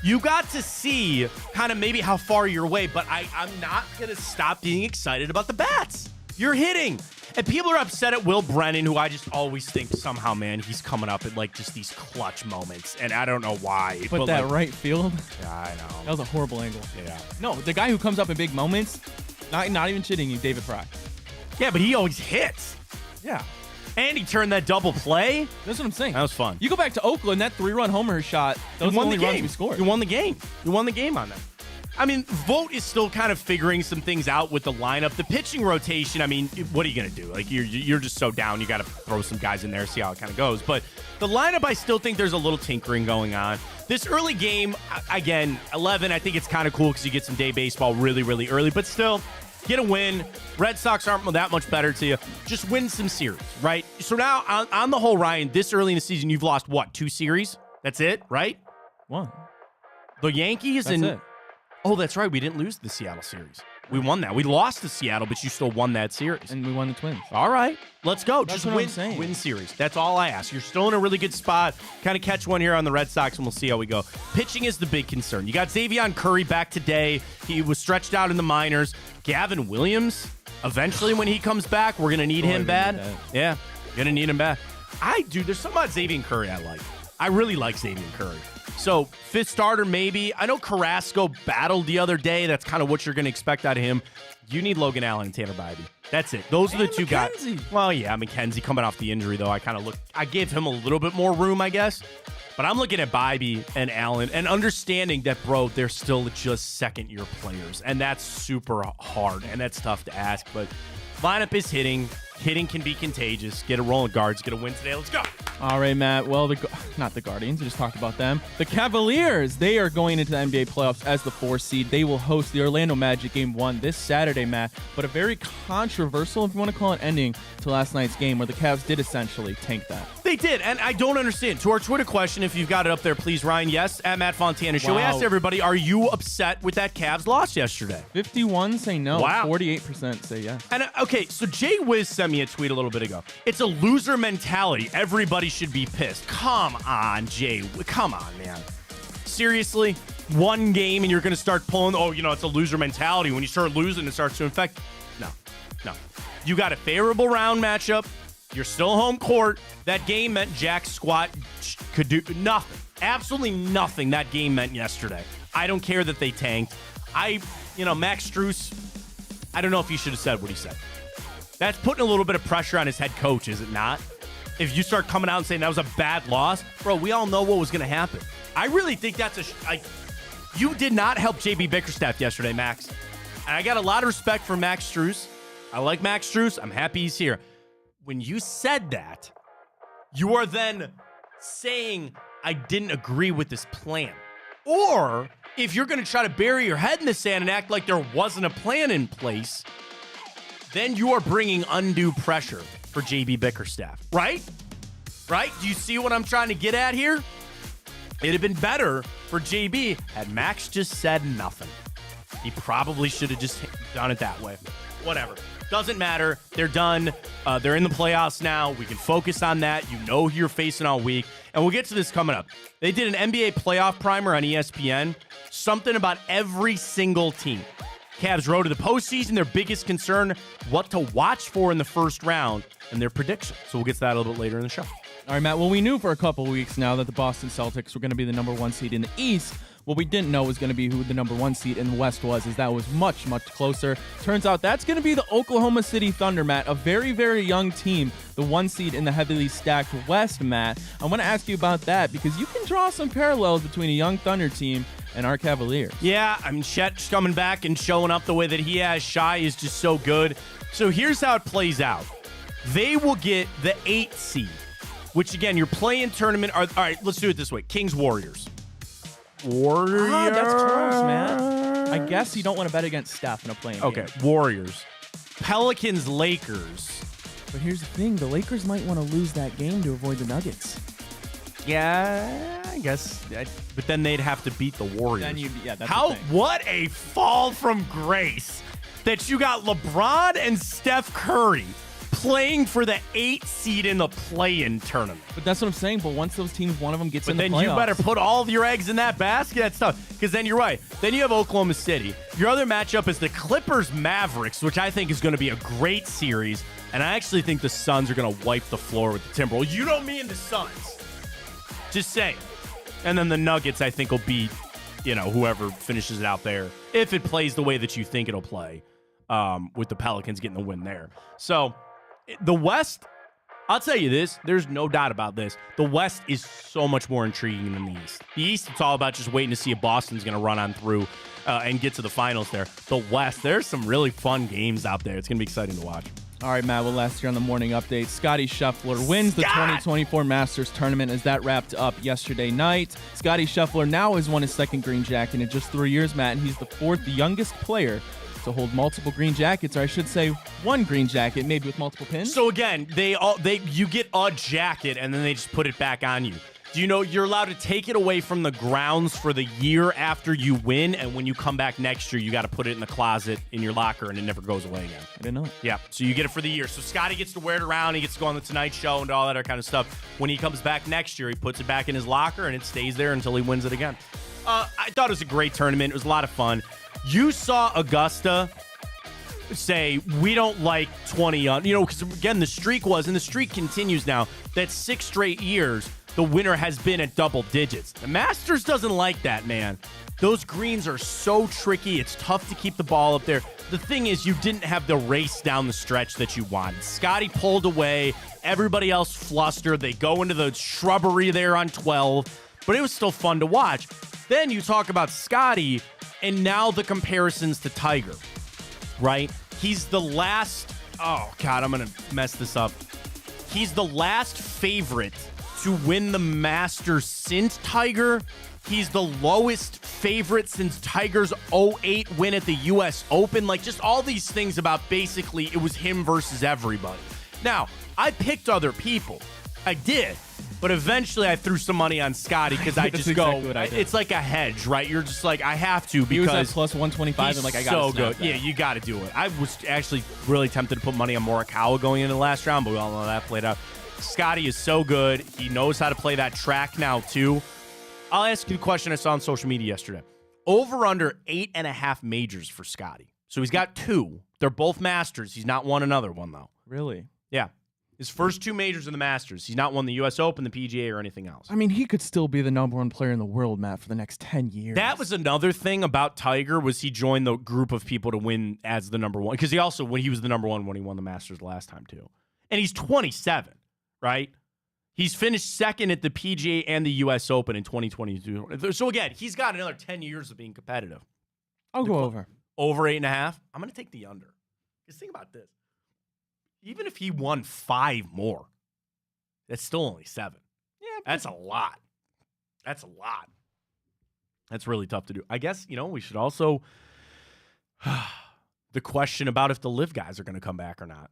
You got to see kind of maybe how far you're away, but I'm not going to stop being excited about the bats. You're hitting. And people are upset at Will Brennan, who I just always think somehow, man, he's coming up at like just these clutch moments. And I don't know why. But that like, right field, yeah, I know. That was a horrible angle. Yeah. No, the guy who comes up in big moments, not even shitting you, David Fry. Yeah, but he always hits. Yeah. And he turned that double play. That's what I'm saying. That was fun. You go back to Oakland, that 3-run homer shot, those were the only runs we scored. You won the game. You won the game on that. I mean, Vogt is still kind of figuring some things out with the lineup. The pitching rotation, I mean, what are you going to do? Like, you're just so down. You got to throw some guys in there, see how it kind of goes. But the lineup, I still think there's a little tinkering going on. This early game, again, 11, I think it's kind of cool because you get some day baseball really, really early. But still, get a win. Red Sox aren't that much better to you. Just win some series, right? So now, on the whole, Ryan, this early in the season, you've lost, what, 2 series? That's it, right? 1. The Yankees That's and... it. Oh, that's right. We didn't lose the Seattle series. We won that. We lost to Seattle, but you still won that series. And we won the Twins. All right. Let's go. That's Just what win, I'm saying. win series. That's all I ask. You're still in a really good spot. Kind of catch one here on the Red Sox, and we'll see how we go. Pitching is the big concern. You got Xavier Curry back today. He was stretched out in the minors. Gavin Williams, eventually when he comes back, we're going to need him bad. Yeah, going to need him bad. There's something about Xavier Curry I like. I really like Xavier Curry. So, 5th starter, maybe. I know Carrasco battled the other day. That's kind of what you're going to expect out of him. You need Logan Allen and Tanner Bybee. That's it. Those are the two guys. Well, yeah, McKenzie coming off the injury, though. I gave him a little bit more room, I guess. But I'm looking at Bybee and Allen and understanding that, bro, they're still just second-year players. And that's super hard, and that's tough to ask. But lineup is hitting. Hitting can be contagious. Get a rolling Guards. Get a win today. Let's go. All right, Matt. Well, not the Guardians. We just talked about them. The Cavaliers, they are going into the NBA playoffs as the 4th seed. They will host the Orlando Magic Game 1 this Saturday, Matt. But a very controversial, if you want to call it, ending to last night's game where the Cavs did essentially tank that. They did, and I don't understand. To our Twitter question, if you've got it up there, please, Ryan, yes, at Matt Fontana Show. We asked everybody, are you upset with that Cavs loss yesterday? 51 say no. Wow. 48% say yes. And okay, so Jay Wiz sent me a tweet a little bit ago. It's a loser mentality. Everybody should be pissed. Come on, Jay. Come on, man. Seriously? One game and you're going to start pulling, it's a loser mentality. When you start losing, it starts to infect. No. You got a favorable round matchup. You're still home court. That game meant jack squat could do nothing. Absolutely nothing that game meant yesterday. I don't care that they tanked. Max Strus, I don't know if he should have said what he said. That's putting a little bit of pressure on his head coach, is it not? If you start coming out and saying that was a bad loss, bro, we all know what was going to happen. I really think that's you did not help JB Bickerstaff yesterday, Max. And I got a lot of respect for Max Strus. I like Max Strus. I'm happy he's here. When you said that, you are then saying I didn't agree with this plan. Or if you're going to try to bury your head in the sand and act like there wasn't a plan in place, then you are bringing undue pressure for JB Bickerstaff, right? Right? Do you see what I'm trying to get at here? It'd have been better for JB had Max just said nothing. He probably should have just done it that way. Whatever. Doesn't matter. They're done. They're in the playoffs now. We can focus on that. You know who you're facing all week. And we'll get to this coming up. They did an NBA playoff primer on ESPN. Something about every single team. Cavs road to the postseason. Their biggest concern, what to watch for in the first round, and their prediction. So we'll get to that a little bit later in the show. All right, Matt. Well, we knew for a couple weeks now that the Boston Celtics were going to be the number 1 seed in the East. What we didn't know was going to be who the number 1 seed in the West was, as that was much, much closer. Turns out that's going to be the Oklahoma City Thunder, Matt, a very, very young team, the 1 seed in the heavily stacked West, Matt. I want to ask you about that because you can draw some parallels between a young Thunder team and our Cavaliers. Yeah, I mean, Chet's coming back and showing up the way that he has. Shai is just so good. So here's how it plays out. They will get the 8th seed, which, again, your play-in tournament. All right, let's do it this way. Kings-Warriors. Warriors. Ah, that's close, man. I guess you don't want to bet against Steph in a play-in Okay, game. Warriors. Pelicans-Lakers. But here's the thing. The Lakers might want to lose that game to avoid the Nuggets. Yeah, I guess. But then they'd have to beat the Warriors. That's the thing. What a fall from grace that you got LeBron and Steph Curry playing for the 8th seed in the play-in tournament. But that's what I'm saying. But once those teams, one of them gets in the playoffs. But then you better put all of your eggs in that basket. That's tough. Because then you're right. Then you have Oklahoma City. Your other matchup is the Clippers-Mavericks, which I think is going to be a great series. And I actually think the Suns are going to wipe the floor with the Timberwolves. You know me and the Suns. Just saying. And then the Nuggets, I think, will beat, whoever finishes it out there. If it plays the way that you think it'll play, with the Pelicans getting the win there. So the West, I'll tell you this, there's no doubt about this. The West is so much more intriguing than the East. The East, it's all about just waiting to see if Boston's going to run on through and get to the finals there. The West, there's some really fun games out there. It's going to be exciting to watch. All right, Matt, well, last year on the morning update, Scottie Scheffler wins the 2024 Masters tournament as that wrapped up yesterday night. Scottie Scheffler now has won his 2nd green jacket in just 3 years, Matt, and he's the 4th youngest player to hold multiple green jackets, or I should say 1 green jacket, maybe with multiple pins. So again, you get a jacket and then they just put it back on you. Do you know you're allowed to take it away from the grounds for the year after you win, and when you come back next year, you got to put it in the closet in your locker, and it never goes away again. I didn't know. Yeah, so you get it for the year. So Scotty gets to wear it around. He gets to go on the Tonight Show and all that other kind of stuff. When he comes back next year, he puts it back in his locker, and it stays there until he wins it again. I thought it was a great tournament. It was a lot of fun. You saw Augusta say, we don't like 20 on, because again, the streak continues now. That's 6 straight years the winner has been at double digits. The Masters doesn't like that, man. Those greens are so tricky. It's tough to keep the ball up there. The thing is, you didn't have the race down the stretch that you wanted. Scotty pulled away. Everybody else flustered. They go into the shrubbery there on 12, but it was still fun to watch. Then you talk about Scotty, and now the comparisons to Tiger, right? He's the last, oh God, I'm going to mess this up. He's the last favorite to win the Masters since Tiger. He's the lowest favorite since Tiger's 08 win at the U.S. Open. Like, just all these things about basically it was him versus everybody. Now, I picked other people. I did. But eventually I threw some money on Scotty because I just it's like a hedge, right? You're just like, I have to because he was at plus 125 and like, I got so good. Yeah, you got to do it. I was actually really tempted to put money on Morikawa going into the last round, but we all know that played out. Scotty is so good. He knows how to play that track now, too. I'll ask you the question I saw on social media yesterday. Over under 8.5 majors for Scotty. So he's got 2. They're both Masters. He's not won another one, though. Really? Yeah. His first 2 majors in the Masters. He's not won the U.S. Open, the PGA, or anything else. I mean, he could still be the number 1 player in the world, Matt, for the next 10 years. That was another thing about Tiger, was he joined the group of people to win as the number 1. Because he was the number 1 when he won the Masters last time, too. And he's 27, right? He's finished 2nd at the PGA and the U.S. Open in 2022. So, again, he's got another 10 years of being competitive. I'll go over. Over 8.5? I'm going to take the under. Because think about this. Even if he won 5 more, that's still only 7. Yeah. That's a lot. That's a lot. That's really tough to do. I guess, we should also the question about if the live guys are going to come back or not.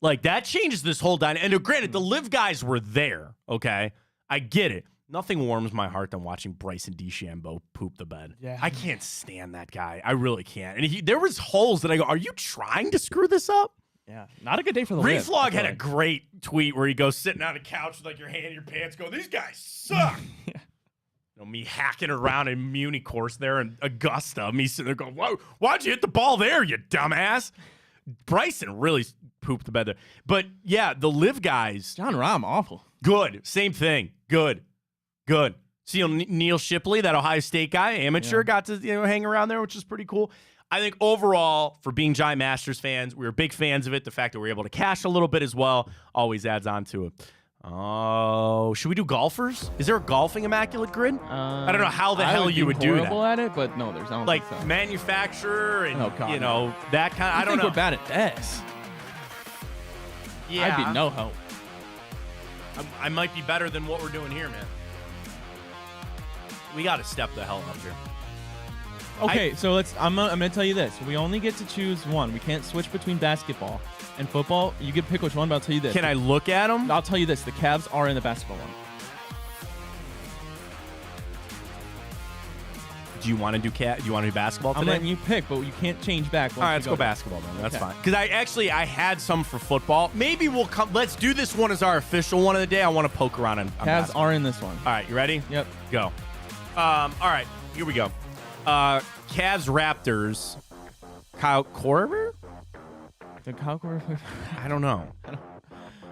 Like, that changes this whole dynamic. And granted, the live guys were there, okay? I get it. Nothing warms my heart than watching Bryson DeChambeau poop the bed. Yeah. I can't stand that guy. I really can't. And there was holes that I go, are you trying to screw this up? Yeah, not a good day for the Reflog had a great tweet where he goes sitting on a couch with like your hand in your pants, go, these guys suck. Yeah. Me hacking around in Muni course there in Augusta. Me sitting there going, why'd you hit the ball there, you dumbass? Bryson really pooped the bed there. But yeah, the live guys. John Rahm, awful. Good. Same thing. Good. See, Neil Shipley, that Ohio State guy, amateur, got to hang around there, which is pretty cool. I think overall, for being Giant Masters fans, we were big fans of it. The fact that we were able to cash a little bit as well always adds on to it. Oh, should we do golfers? Is there a golfing immaculate grid? I don't know how the hell you would do that. Horrible at it, but no, there's not like manufacturer and that kind. I don't know. We're bad at this. Yeah, I'd be no help. I might be better than what we're doing here, man. We got to step the hell up here. Okay, so I'm gonna tell you this. We only get to choose one. We can't switch between basketball and football. You can pick which one, but I'll tell you this. Can I look at them? I'll tell you this. The Cavs are in the basketball one. Do you want to do Do you want to do basketball today? I'm letting you pick, but you can't change back. All right, let's go basketball then. That's fine. Because I had some for football. Maybe we'll come. Let's do this one as our official one of the day. I want to poke around on Cavs basketball. are in this one. All right, you ready? Yep. Go. All right, here we go. Cavs Raptors. Kyle Korver? The Kyle Korver? I don't know.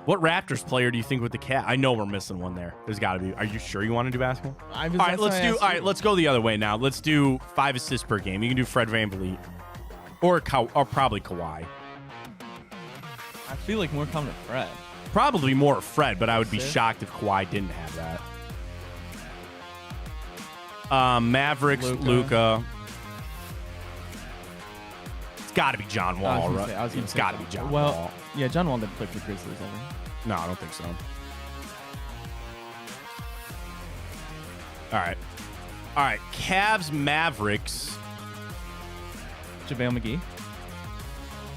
What Raptors player do you think with the Cavs? I know we're missing one there. There's got to be. Are you sure you want to do basketball? All right, let's go the other way now. Let's do 5 assists per game. You can do Fred VanVleet or probably Kawhi. I feel like more coming to Fred. Probably more Fred, but I would be shocked if Kawhi didn't have that. Mavericks, Luka. It's got to be John Wall, right? It's got to be John Wall. Yeah, John Wall didn't play for Grizzlies ever. No, I don't think so. All right. Cavs, Mavericks. JaVale McGee.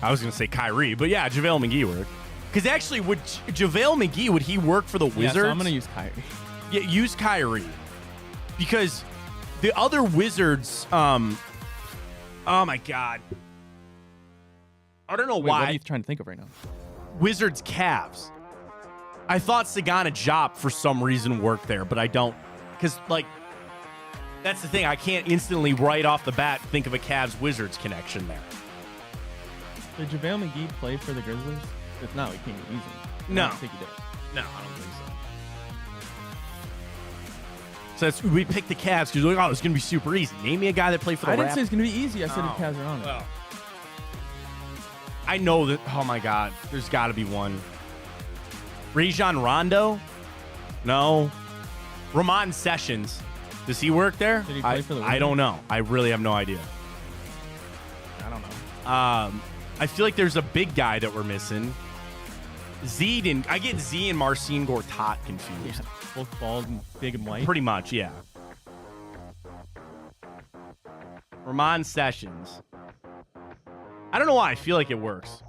I was going to say Kyrie, but yeah, JaVale McGee work. Because actually, would JaVale McGee, would he work for the Wizards? Yeah, so I'm going to use Kyrie. Yeah, use Kyrie. Because the other Wizards, oh my God. I don't know why. What are you trying to think of right now? Wizards, Cavs. I thought Sagana Diop for some reason worked there, but I don't. Because, that's the thing. I can't instantly right off the bat think of a Cavs-Wizards connection there. Did JaVale McGee play for the Grizzlies? If not, we can't use him. No. I don't think he did. No, I don't think so. So we picked the Cavs because we're like, it's going to be super easy. Name me a guy that played for the Raptors. I didn't say it's going to be easy. I said the Cavs are on it. Well, I know that. Oh, my God. There's got to be one. Rajon Rondo? No. Ramon Sessions. Does he work there? Did he play for the Wizards? I don't know. I really have no idea. I don't know. I feel like there's a big guy that we're missing. I get Z and Marcin Gortat confused. Yeah, both bald and big and white. Pretty much, yeah. Ramon Sessions. I don't know why. I feel like it works.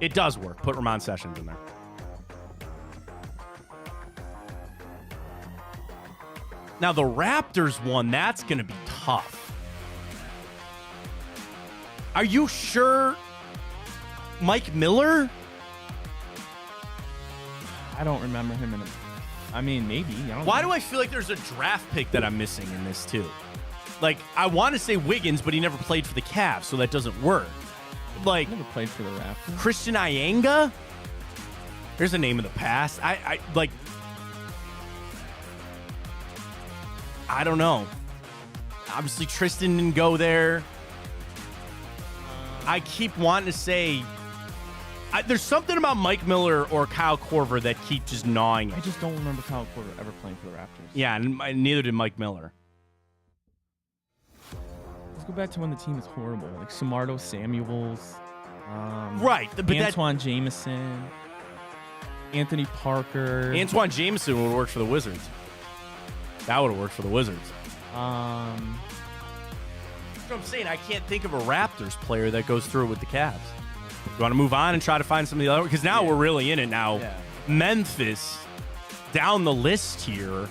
It does work. Put Ramon Sessions in there. Now, the Raptors one, that's going to be tough. Are you sure Mike Miller? I don't remember him in I mean, maybe. Why do I feel like there's a draft pick that I'm missing in this, too? I want to say Wiggins, but he never played for the Cavs, so that doesn't work. Never played for the Raptors. Christian Iyenga? There's a name of the past. I don't know. Obviously, Tristan didn't go there. I keep wanting to say... there's something about Mike Miller or Kyle Korver that keep just gnawing it. I just don't remember Kyle Korver ever playing for the Raptors. Yeah, and neither did Mike Miller. Let's go back to when the team was horrible. Like Samardo Samuels. Right. But Antoine Jameson. Anthony Parker. Antoine Jameson would have worked for the Wizards. That would have worked for the Wizards. That's what I'm saying. I can't think of a Raptors player that goes through with the Cavs. You want to move on and try to find some of the other? Because now we're really in it now. Yeah. Memphis, down the list here,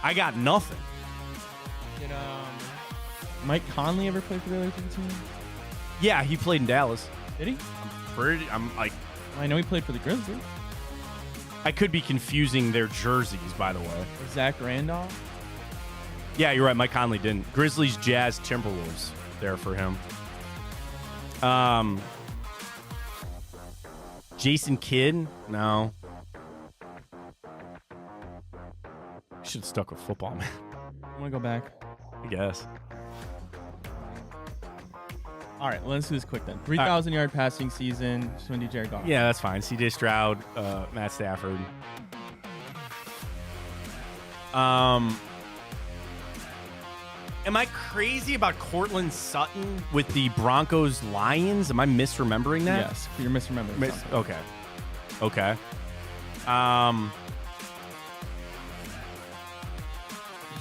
I got nothing. Did Mike Conley ever play for the other team? Yeah, he played in Dallas. Did he? I know he played for the Grizzlies. I could be confusing their jerseys, by the way. Zach Randolph? Yeah, you're right. Mike Conley didn't. Grizzlies, Jazz, Timberwolves there for him. Jason Kidd? No. Should have stuck with football, man. I want to go back. I guess. All right, well, let's do this quick then. 3,000-yard passing season. Just want to do Jared Goff. Yeah, that's fine. C.J. Stroud, Matt Stafford. Am I crazy about Cortland Sutton with the Broncos Lions? Am I misremembering that? Yes, you're misremembering. Okay. Okay.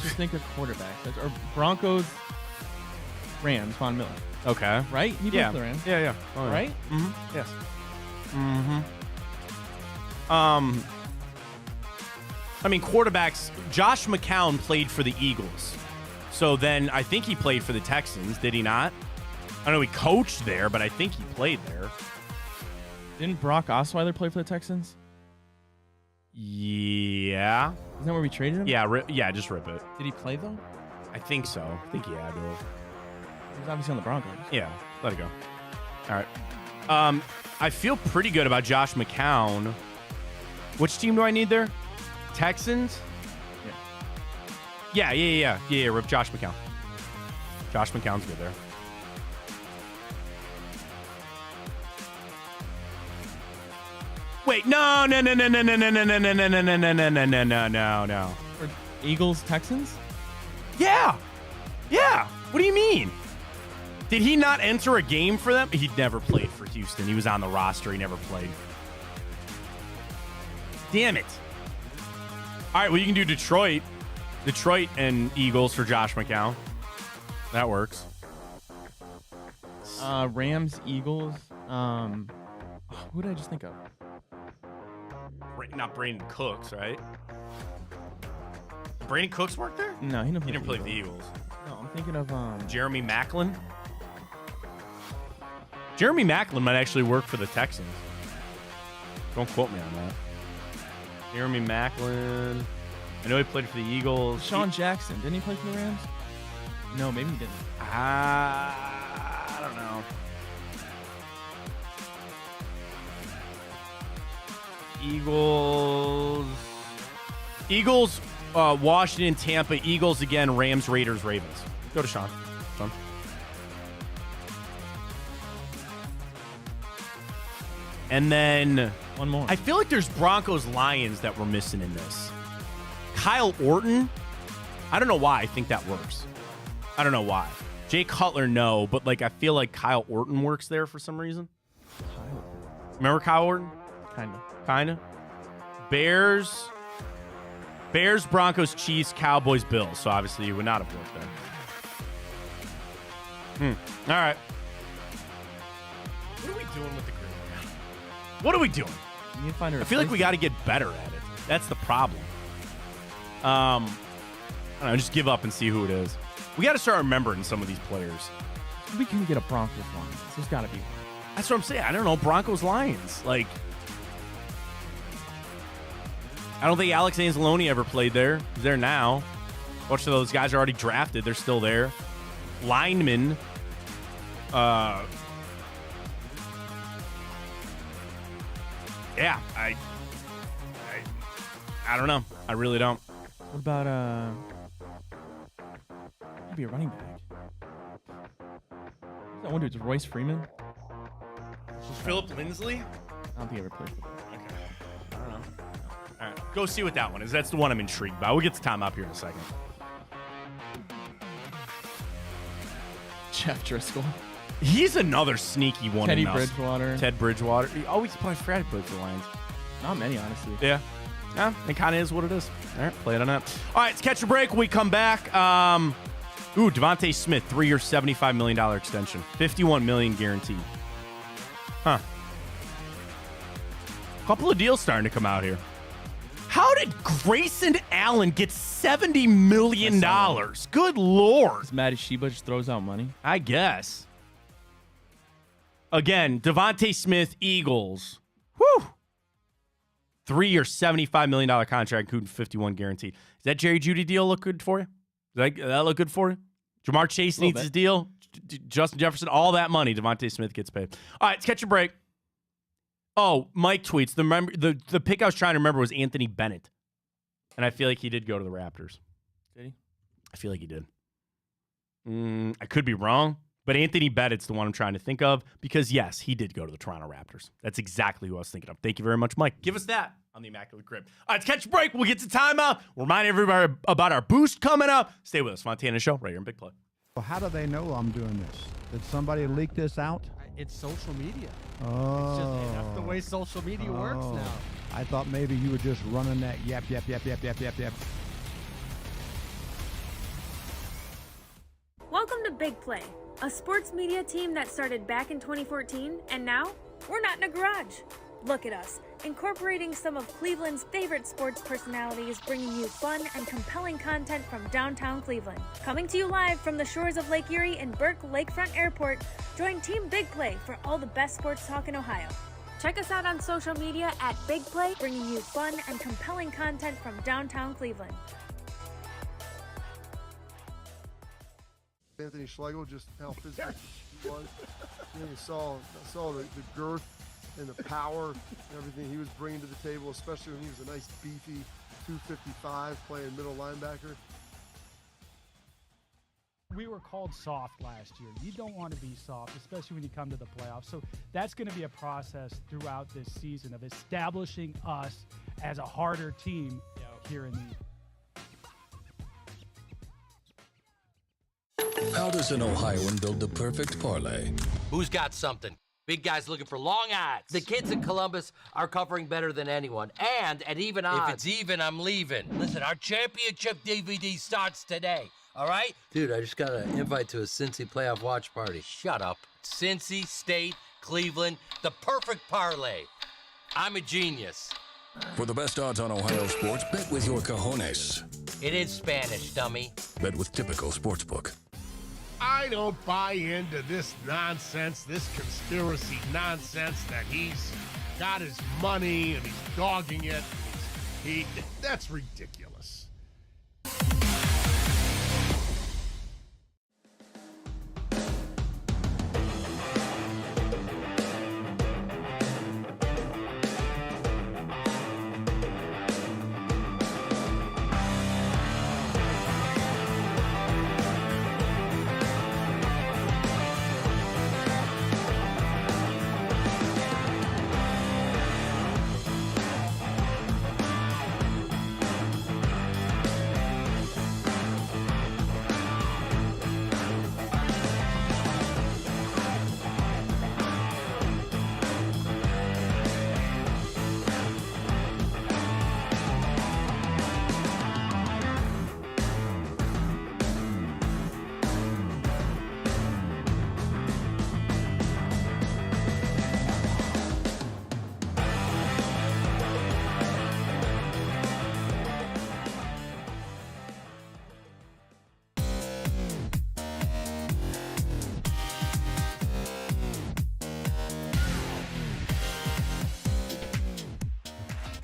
Just think of quarterbacks. Or Broncos, Rams, Von Miller. Okay. Right? He played Yeah. for the Rams. Yeah, yeah. Oh, yeah. Right? Mm-hmm. Yes. Mm-hmm. I mean, quarterbacks, Josh McCown played for the Eagles. So then I think he played for the Texans, did he not? I know he coached there, but I think he played there. Didn't Brock Osweiler play for the Texans? Yeah. Isn't that where we traded him? Yeah, just rip it. Did he play, though? I think so. I think he had to have. He was obviously on the Broncos. Yeah, let it go. All right. I feel pretty good about Josh McCown. Which team do I need there? Texans? Yeah, rip Josh McCown. Josh McCown's good there. Wait, no. Or Eagles, Texans? Yeah. What do you mean? Did he not enter a game for them? He never played for Houston. He was on the roster. He never played. Damn it. All right, well, you can do Detroit and Eagles for Josh McCown. That works. Rams, Eagles. Who did I just think of? Not Brandon Cooks, right? Brandon Cooks worked there? No, he didn't play for the Eagles. No, I'm thinking of Jeremy Maclin. Jeremy Maclin might actually work for the Texans. Don't quote me on that. Jeremy Maclin. I know he played for the Eagles. Sean Jackson. Didn't he play for the Rams? No, maybe he didn't. I don't know. Eagles, Washington, Tampa, Eagles again, Rams, Raiders, Ravens. Go to Sean. And then one more. I feel like there's Broncos, Lions that we're missing in this. Kyle Orton. I don't know why I think that works. I don't know why. Jay Cutler, no, but I feel like Kyle Orton works there for some reason. Remember Kyle Orton? Kind of. Bears, Broncos, Chiefs, Cowboys, Bills. So obviously you would not have worked there. All right. What are we doing with the group? What are we doing? You need to find I feel like we got to get better at it. That's the problem. I don't know. Just give up and see who it is. We got to start remembering some of these players. We can get a Broncos Lions. There's got to be one. That's what I'm saying. I don't know. Broncos Lions. I don't think Alex Anzalone ever played there. He's there now. A bunch of those guys are already drafted. They're still there. Linemen. Yeah. I don't know. I really don't. What about maybe a running back? Who's that one dude? Is Royce Freeman? Philip Lindsay? I don't think he ever played. Okay. I don't know. All right. Go see what that one is. That's the one I'm intrigued by. We'll get to Tom up here in a second. Jeff Driscoll. He's another sneaky one. Teddy Bridgewater. Ted Bridgewater. He always plays for the Lions. Not many, honestly. Yeah. Yeah, it kind of is what it is. All right, play it on that. All right, let's catch a break. When we come back. Devontae Smith, 3-year, $75 million extension. $51 million guaranteed. Huh. Couple of deals starting to come out here. How did Grayson Allen get $70 million? Good Lord. Because Matty Sheba just throws out money. I guess. Again, Devontae Smith, Eagles. Whew. 3-year, $75 million contract, including 51 guaranteed. Does that Jerry Jeudy deal look good for you? Does that look good for you? Jamar Chase needs his deal. Justin Jefferson, all that money. Devontae Smith gets paid. All right, let's catch a break. Oh, Mike tweets. The pick I was trying to remember was Anthony Bennett. And I feel like he did go to the Raptors. Did he? I feel like he did. I could be wrong, but Anthony Bennett's the one I'm trying to think of because, yes, he did go to the Toronto Raptors. That's exactly who I was thinking of. Thank you very much, Mike. Give us that on the Immaculate Crib. All right, let's catch a break. We'll get to timeout. We'll remind everybody about our boost coming up. Stay with us. Fontana Show right here in Big Play. Well, how do they know I'm doing this? Did somebody leak this out? It's social media. Oh. It's just that's the way social media works now. I thought maybe you were just running that yep. Welcome to Big Play, a sports media team that started back in 2014, and now we're not in a garage. Look at us, incorporating some of Cleveland's favorite sports personalities, bringing you fun and compelling content from downtown Cleveland. Coming to you live from the shores of Lake Erie and Burke Lakefront Airport, join Team Big Play for all the best sports talk in Ohio. Check us out on social media at Big Play, bringing you fun and compelling content from downtown Cleveland. Anthony Schlegel, just how physical he was. You saw the girth and the power and everything he was bringing to the table, especially when he was a nice beefy 255 playing middle linebacker. We were called soft last year. You don't want to be soft, especially when you come to the playoffs. So that's going to be a process throughout this season of establishing us as a harder team here in the How does an Ohioan build the perfect parlay? Who's got something? Big guys looking for long odds. The kids in Columbus are covering better than anyone, and at even odds. If it's even, I'm leaving. Listen, our championship DVD starts today, all right? Dude, I just got an invite to a Cincy playoff watch party. Shut up. Cincy, State, Cleveland, the perfect parlay. I'm a genius. For the best odds on Ohio sports, bet with your cojones. It is Spanish, dummy. Bet with Typical Sportsbook. I don't buy into this nonsense, this conspiracy nonsense that he's got his money and he's dogging it. That's ridiculous.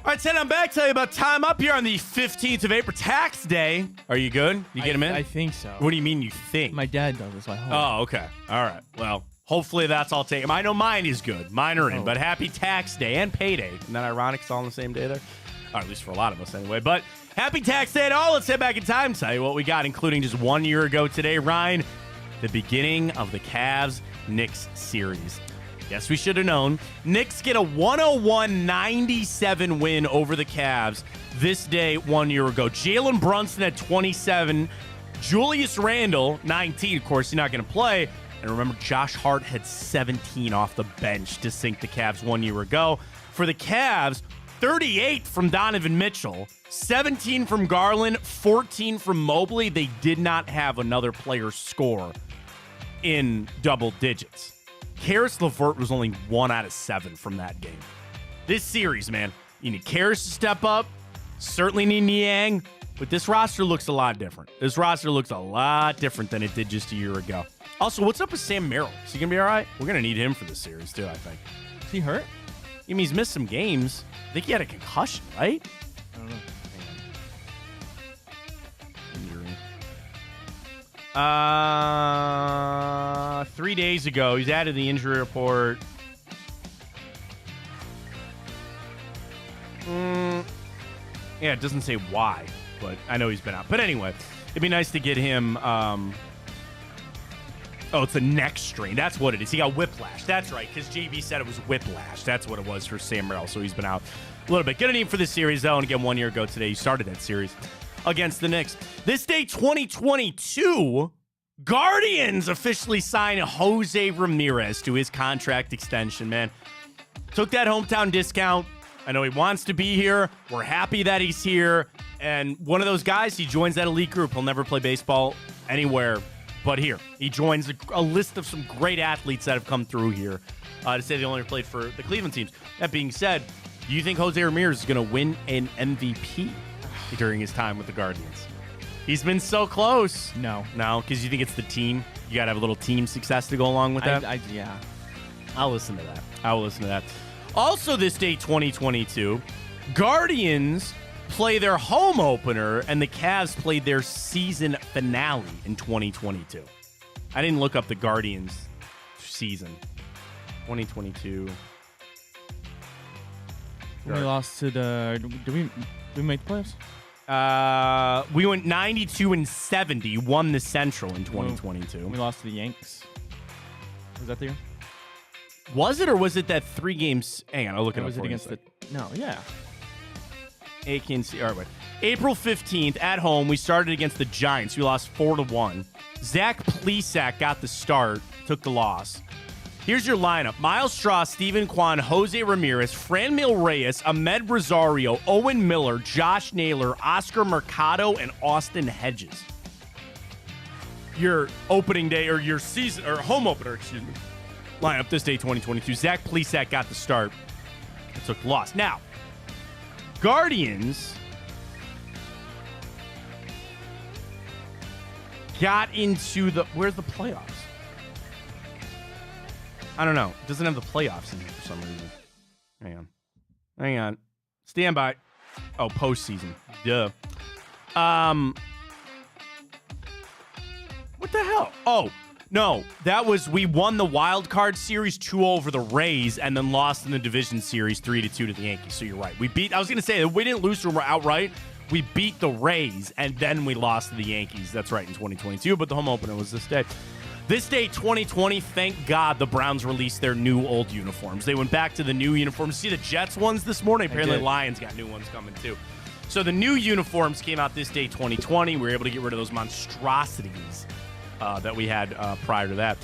All right, Ted, I'm back. Tell you about time up here on the 15th of April, tax day. Are you good? You get him in? I think so. What do you mean you think? My dad does this. Oh, okay. All right. Well, hopefully that's all taken. I know mine is good. Mine are in, but happy tax day and payday. Isn't that ironic? It's all on the same day there? Or at least for a lot of us anyway. But happy tax day and all. Let's head back in time. Tell you what we got, including just 1 year ago today, Ryan, the beginning of the Cavs-Knicks series. Yes, we should have known. Knicks get a 101-97 win over the Cavs this day 1 year ago. Jalen Brunson at 27. Julius Randle, 19. Of course, he's not going to play. And remember, Josh Hart had 17 off the bench to sink the Cavs 1 year ago. For the Cavs, 38 from Donovan Mitchell, 17 from Garland, 14 from Mobley. They did not have another player score in double digits. Karis LeVert was only 1 out of 7 from that game. This series, man, you need Karis to step up. Certainly need Niang, but this roster looks a lot different. This roster looks a lot different than it did just a year ago. Also, what's up with Sam Merrill? Is he going to be all right? We're going to need him for this series, too, I think. Is he hurt? I mean, he's missed some games. I think he had a concussion, right? I don't know. Injury. 3 days ago, he's added the injury report. Yeah, it doesn't say why, but I know he's been out. But anyway, it'd be nice to get him. It's a neck strain. That's what it is. He got whiplash. That's right, because JB said it was whiplash. That's what it was for Sam Merrill, so he's been out a little bit. Gonna need him for this series, though, and again, 1 year ago today, he started that series against the Knicks. This day, 2022, Guardians officially signed Jose Ramirez to his contract extension, man. Took that hometown discount. I know he wants to be here. We're happy that he's here. And one of those guys, he joins that elite group. He'll never play baseball anywhere but here. He joins a list of some great athletes that have come through here to say they only played for the Cleveland teams. That being said, do you think Jose Ramirez is going to win an MVP during his time with the Guardians? He's been so close. No, because you think it's the team. You got to have a little team success to go along with that. Yeah. I'll listen to that. Also, this day, 2022, Guardians play their home opener, and the Cavs played their season finale in 2022. I didn't look up the Guardians season. 2022. We lost to the. Did we make the playoffs? We went 92-70, won the Central in 2022. We lost to the Yanks. Was that the year? Was it, or was it that 3 games? Hang on, I'll look it up. Was it against the? No, yeah. All right, wait. April 15th at home, we started against the Giants. We lost 4-1. Zach Plesac got the start, took the loss. Here's your lineup: Miles Straw, Steven Kwan, Jose Ramirez, Franmil Reyes, Ahmed Rosario, Owen Miller, Josh Naylor, Oscar Mercado, and Austin Hedges. Your opening day, or your season, or home opener, lineup this day, 2022. Zach Plesac got the start, took the loss. Now, Guardians got into where's the playoffs? I don't know. It doesn't have the playoffs in here for some reason. Hang on. Stand by. Oh, postseason. Duh. What the hell? Oh, no. That was, we won the wild card series 2-0 over the Rays and then lost in the division series 3-2 to the Yankees. So you're right. I was going to say, we didn't lose to them outright. We beat the Rays and then we lost to the Yankees. That's right, in 2022. But the home opener was this day. This day, 2020, thank God the Browns released their new old uniforms. They went back to the new uniforms. See the Jets ones this morning? Apparently Lions got new ones coming too. So the new uniforms came out this day, 2020. We were able to get rid of those monstrosities that we had prior to that.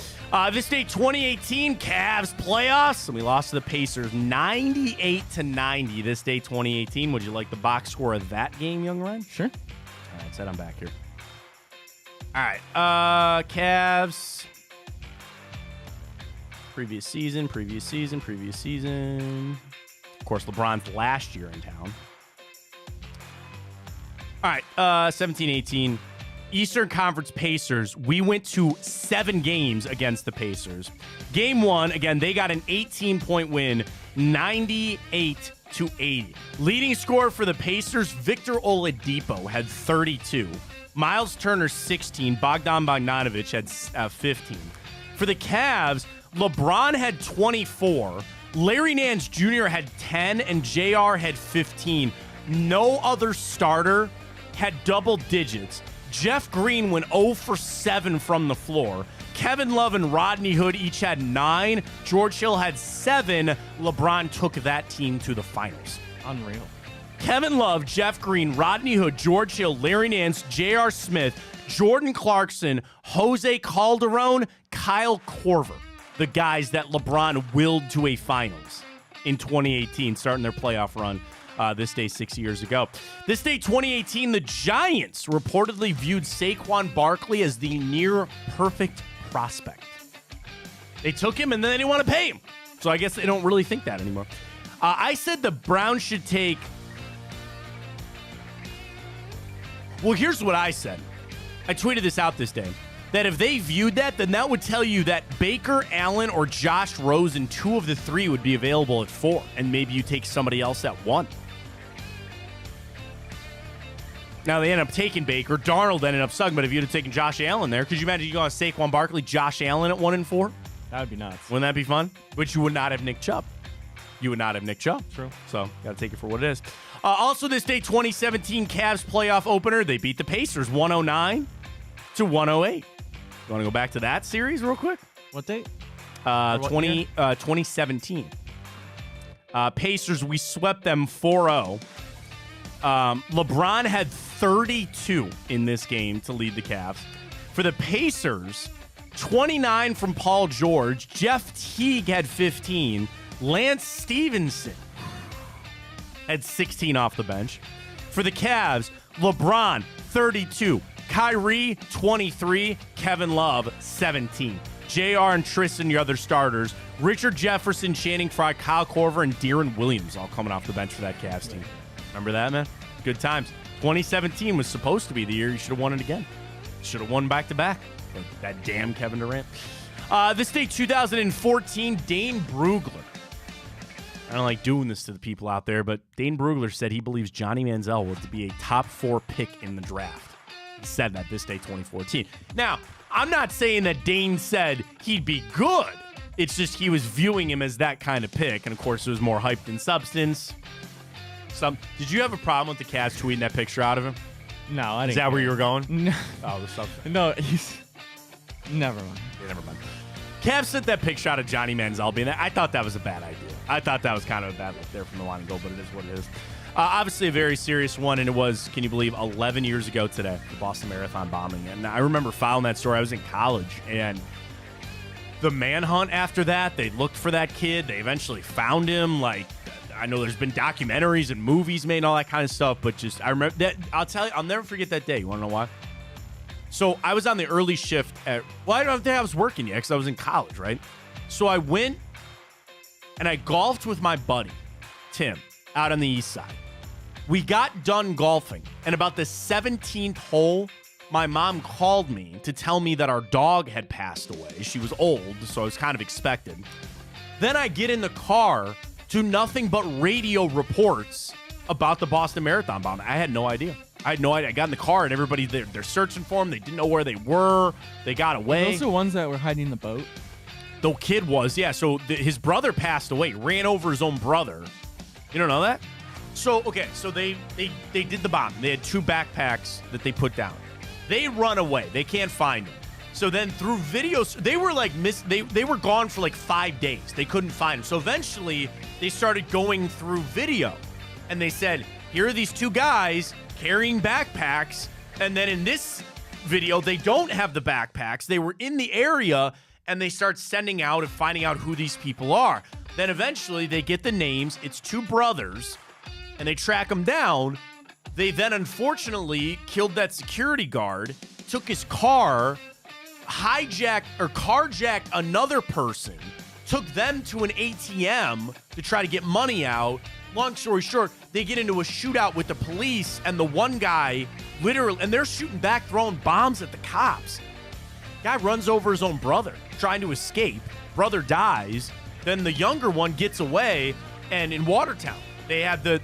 This day, 2018, Cavs playoffs, and we lost to the Pacers 98-90. This day, 2018. Would you like the box score of that game, young Ryan? Sure. All right, set I'm back here. All right, Cavs. Previous season. Of course, LeBron's last year in town. All right, 17-18. Eastern Conference Pacers. We went to 7 games against the Pacers. Game 1, again, they got an 18-point win, 98-80. Leading scorer for the Pacers, Victor Oladipo, had 32. Miles Turner, 16. Bogdan Bogdanovic had 15. For the Cavs, LeBron had 24. Larry Nance Jr. had 10, and JR had 15. No other starter had double digits. Jeff Green went 0 for 7 from the floor. Kevin Love and Rodney Hood each had 9. George Hill had 7. LeBron took that team to the finals. Unreal. Kevin Love, Jeff Green, Rodney Hood, George Hill, Larry Nance, J.R. Smith, Jordan Clarkson, Jose Calderon, Kyle Korver, the guys that LeBron willed to a finals in 2018, starting their playoff run this day 6 years ago. This day, 2018, the Giants reportedly viewed Saquon Barkley as the near-perfect prospect. They took him, and then they didn't want to pay him. So I guess they don't really think that anymore. I said the Browns should take... Well, here's what I said. I tweeted this out this day. That if they viewed that, then that would tell you that Baker, Allen, or Josh Rosen, 2 of the 3 would be available at 4. And maybe you take somebody else at 1. Now, they ended up taking Baker. Darnold ended up sucking, but if you'd have taken Josh Allen there, could you imagine you go on Saquon Barkley, Josh Allen at 1 and 4? That would be nuts. Wouldn't that be fun? But you would not have Nick Chubb. you would not have Nick Chubb. True. So, got to take it for what it is. Also, this day, 2017 Cavs playoff opener, they beat the Pacers 109 to 108. You want to go back to that series real quick? What date? 2017. Pacers, we swept them 4-0. LeBron had 32 in this game to lead the Cavs. For the Pacers, 29 from Paul George. Jeff Teague had 15. Lance Stevenson had 16 off the bench. For the Cavs, LeBron, 32. Kyrie, 23. Kevin Love, 17. JR and Tristan, your other starters. Richard Jefferson, Channing Frye, Kyle Korver, and De'Aaron Williams all coming off the bench for that Cavs team. Remember that, man? Good times. 2017 was supposed to be the year you should have won it again. Should have won back-to-back. But that damn Kevin Durant. This day, 2014, Dane Brugler. I don't like doing this to the people out there, but Dane Brugler said he believes Johnny Manziel will be a top 4 pick in the draft. He said that this day, 2014. Now, I'm not saying that Dane said he'd be good. It's just he was viewing him as that kind of pick, and of course, it was more hype than substance. Did you have a problem with the Cavs tweeting that picture out of him? No, I didn't. Is that where you were going? No. Oh, the substance. No, he's... Never mind. Yeah, never mind. Cavs sent that picture out of Johnny Manziel being I thought that was a bad idea. I thought that was kind of a bad look there from the line and go, but it is what it is. Obviously a very serious one, and it was, can you believe, 11 years ago today, the Boston Marathon bombing. And I remember following that story. I was in college, and the manhunt after that, they looked for that kid. They eventually found him. Like, I know there's been documentaries and movies made and all that kind of stuff, but just, I remember that. I'll tell you, I'll never forget that day. You want to know why? So I was on the early shift I don't think I was working yet because I was in college, right? So I went and I golfed with my buddy, Tim, out on the east side. We got done golfing, and about the 17th hole, my mom called me to tell me that our dog had passed away. She was old, so I was kind of expected. Then I get in the car to nothing but radio reports about the Boston Marathon bomb. I had no idea. I got in the car, and everybody, they're searching for him. They didn't know where they were. They got away. Those are ones that were hiding in the boat? The kid was, yeah. So his brother passed away, ran over his own brother. You don't know that? So, okay, so they did the bomb. They had 2 backpacks that they put down. They run away. They can't find him. So then through videos, they were like they were gone for like 5 days. They couldn't find him. So eventually they started going through video, and they said, here are these 2 guys carrying backpacks. And then in this video, they don't have the backpacks. They were in the area, and they start sending out and finding out who these people are. Then eventually they get the names. It's 2 brothers, and they track them down. They then unfortunately killed that security guard, took his car, carjacked another person, took them to an ATM to try to get money out. Long story short, they get into a shootout with the police, and the one guy literally, and they're shooting back, throwing bombs at the cops. Guy runs over his own brother, trying to escape. Brother dies. Then the younger one gets away, and in Watertown, they have the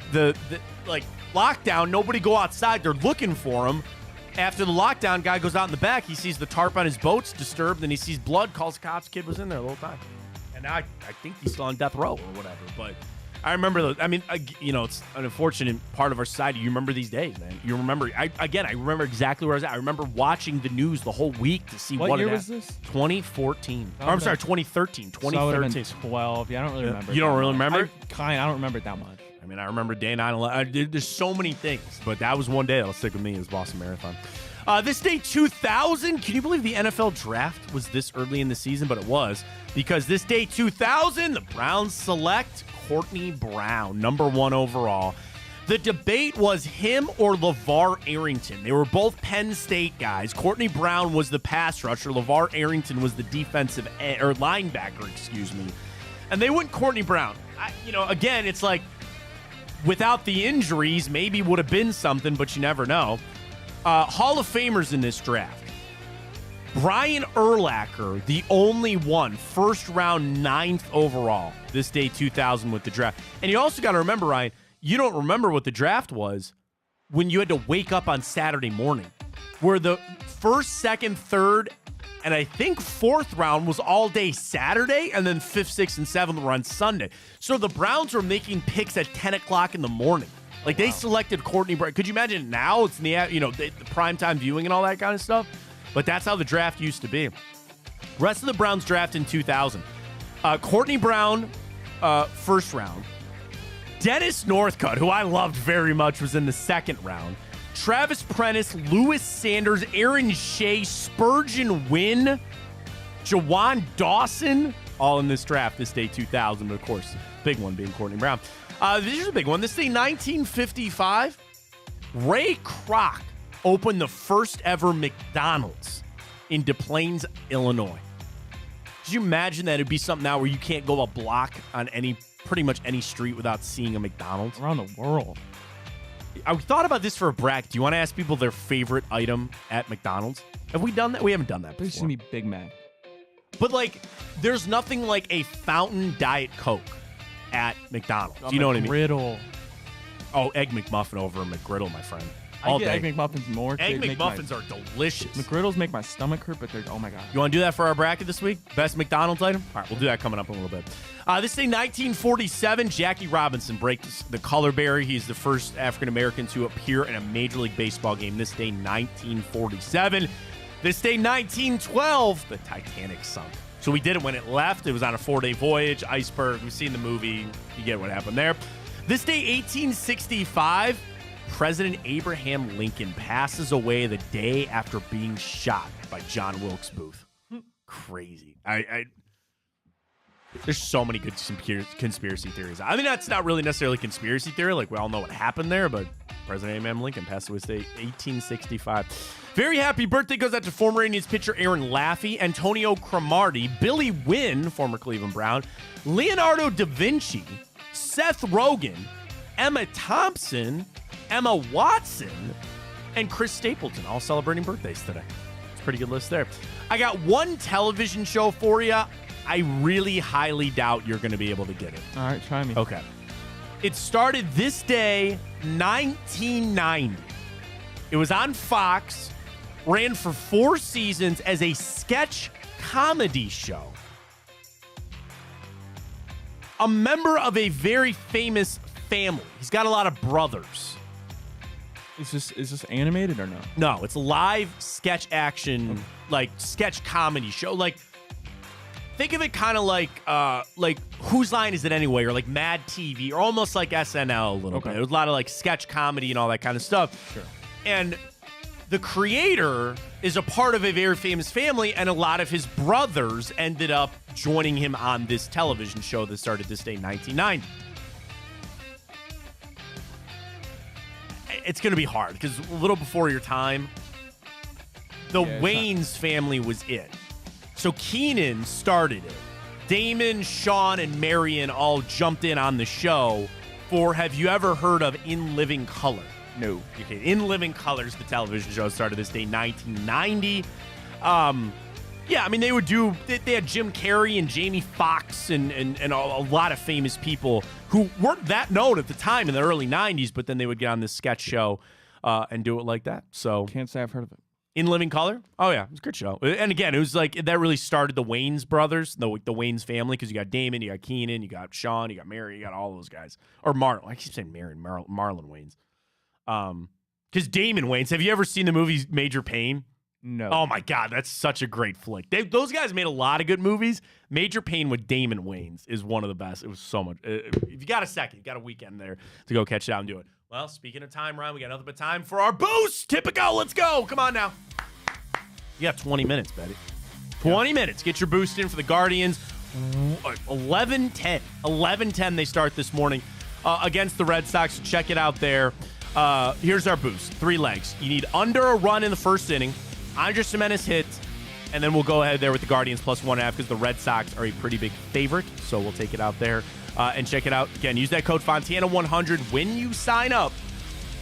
lockdown. Nobody go outside. They're looking for him. After the lockdown, guy goes out in the back. He sees the tarp on his boat's disturbed, and he sees blood, calls the cops. Kid was in there the whole time. And now I think he's still on death row or whatever. But I remember those. I mean, it's an unfortunate part of our society. You remember these days, man. You remember. I remember exactly where I was at. I remember watching the news the whole week to see what year was this? 2014. I'm sorry, 2013. 2013. So 12. Yeah, I don't really remember. You don't really remember? I don't remember it that much. I mean, I remember day 9/11. There's so many things, but that was one day that'll stick with me. Is Boston Marathon. This day 2000. Can you believe the NFL draft was this early in the season? But it was, because this day 2000, the Browns select Courtney Brown, number 1 overall. The debate was him or LeVar Arrington. They were both Penn State guys. Courtney Brown was the pass rusher. LeVar Arrington was the defensive linebacker, excuse me. And they went Courtney Brown. Again, it's like, without the injuries, maybe would have been something, but you never know. Hall of Famers in this draft. Brian Urlacher, the only one, first round, 9th overall, this day 2000 with the draft. And you also got to remember, Ryan, you don't remember what the draft was when you had to wake up on Saturday morning, where the first, second, third, And I think 4th round was all day Saturday, and then 5th, 6th, and 7th were on Sunday. So the Browns were making picks at 10 o'clock in the morning. Like, they selected Courtney Brown. Could you imagine now? It's in the primetime viewing and all that kind of stuff. But that's how the draft used to be. Rest of the Browns draft in 2000. Courtney Brown, 1st round. Dennis Northcutt, who I loved very much, was in the 2nd round. Travis Prentice, Lewis Sanders, Aaron Shea, Spurgeon Wynn, Jawan Dawson, all in this draft this day 2000. But, of course, big one being Courtney Brown. This is a big one. This day 1955, Ray Kroc opened the first ever McDonald's in Des Plaines, Illinois. Could you imagine that it'd be something now where you can't go a block on pretty much any street without seeing a McDonald's? Around the world. I thought about this for a bracket. Do you want to ask people their favorite item at McDonald's? Have we done that? We haven't done that There's before. going to be Big Mac. But, like, there's nothing like a fountain Diet Coke at McDonald's. Do you know what I mean? McGriddle. Oh, Egg McMuffin over a McGriddle, my friend. I All get day. Egg McMuffins more. Egg McMuffins are delicious. McGriddles make my stomach hurt, but they're, oh my God. You want to do that for our bracket this week? Best McDonald's item? All right, we'll do that coming up in a little bit. This day, 1947, Jackie Robinson breaks the color barrier. He's the first African-American to appear in a Major League Baseball game. This day, 1947. This day, 1912, the Titanic sunk. So we did it when it left. It was on a 4-day voyage. Iceberg. We've seen the movie. You get what happened there. This day, 1865, President Abraham Lincoln passes away the day after being shot by John Wilkes Booth. Crazy. There's so many good conspiracy theories. I mean, that's not really necessarily conspiracy theory. Like, we all know what happened there, but President Abraham Lincoln passed away today, 1865. Very happy birthday goes out to former Indians pitcher Aaron Laffey, Antonio Cromartie, Billy Wynn, former Cleveland Brown, Leonardo da Vinci, Seth Rogen, Emma Thompson, Emma Watson, and Chris Stapleton, all celebrating birthdays today. It's a pretty good list there. I got one television show for you. I really highly doubt you're going to be able to get it. All right, try me. Okay. It started this day, 1990. It was on Fox, ran for 4 seasons as a sketch comedy show. A member of a very famous family. He's got a lot of brothers. Is this animated or no? No, it's a live sketch action, like sketch comedy show. Like, think of it kind of like Whose Line Is It Anyway, or like Mad TV, or almost like SNL a little bit. There's a lot of like sketch comedy and all that kind of stuff. Sure. And the creator is a part of a very famous family, and a lot of his brothers ended up joining him on this television show that started this day, 1990. It's going to be hard because a little before your time, the Wayans family was it. So Keenan started it. Damon, Sean, and Marion all jumped in on the show for, have you ever heard of In Living Color? No. Okay, In Living Colors, the television show, started this day, 1990. Yeah, I mean, they had Jim Carrey and Jamie Foxx and a lot of famous people who weren't that known at the time in the early 90s, but then they would get on this sketch show and do it like that. So Can't say I've heard of it. In Living Color? Oh, yeah, it was a good show. And again, it was like, that really started the Wayans brothers, the Wayans family, because you got Damon, you got Keenan, you got Sean, you got Mary, you got all those guys. Or Marlon. I keep saying Mary, Marlon Wayans. Because Damon Wayans, have you ever seen the movie Major Payne? No. Oh my God, that's such a great flick. Those guys made a lot of good movies. Major Payne with Damon Wayans is one of the best. It was so much. If you got a second, you got a weekend there to go catch it out and do it. Well, speaking of time, Ryan, we got nothing but time for our boost. Typical, let's go. Come on now. You got 20 minutes, Betty. 20 minutes. Get your boost in for the Guardians. 11-10. 11-10 they start this morning against the Red Sox. Check it out there. Here's our boost. 3 legs. You need under a run in the first inning. Andres Gimenez hits, and then we'll go ahead there with the Guardians plus 1.5 because the Red Sox are a pretty big favorite. So we'll take it out there and check it out. Again, use that code Fontana100 when you sign up.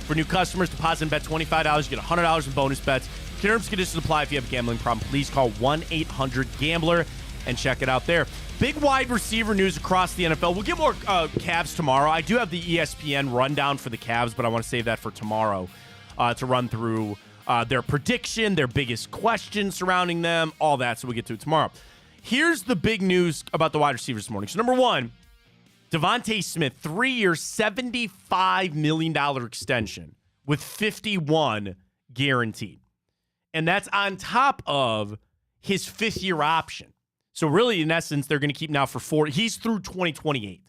For new customers, deposit and bet $25. You get $100 in bonus bets. Terms, conditions apply. If you have a gambling problem, please call 1-800-GAMBLER and check it out there. Big wide receiver news across the NFL. We'll get more Cavs tomorrow. I do have the ESPN rundown for the Cavs, but I want to save that for tomorrow to run through their prediction, their biggest question surrounding them, all that. So we'll get to it tomorrow. Here's the big news about the wide receivers this morning. So number one, Devontae Smith, 3-year, $75 million extension with 51 guaranteed. And that's on top of his 5th-year option. So really, in essence, they're going to keep now for 4. He's through 2028.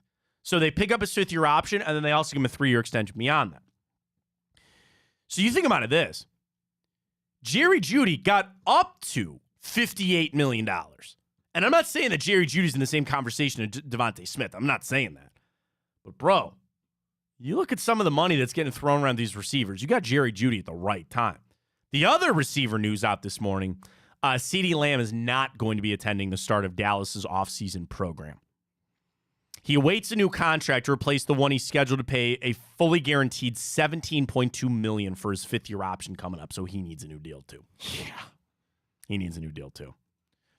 So they pick up his 5th-year option, and then they also give him a 3-year extension beyond that. So you think about it this. Jerry Jeudy got up to $58 million. And I'm not saying that Jerry Jeudy's in the same conversation as Devontae Smith. I'm not saying that. But, bro, you look at some of the money that's getting thrown around these receivers. You got Jerry Jeudy at the right time. The other receiver news out this morning, CeeDee Lamb is not going to be attending the start of Dallas's offseason program. He awaits a new contract to replace the one he's scheduled to pay a fully guaranteed $17.2 million for his 5th-year option coming up. So he needs a new deal, too. Yeah. He needs a new deal, too.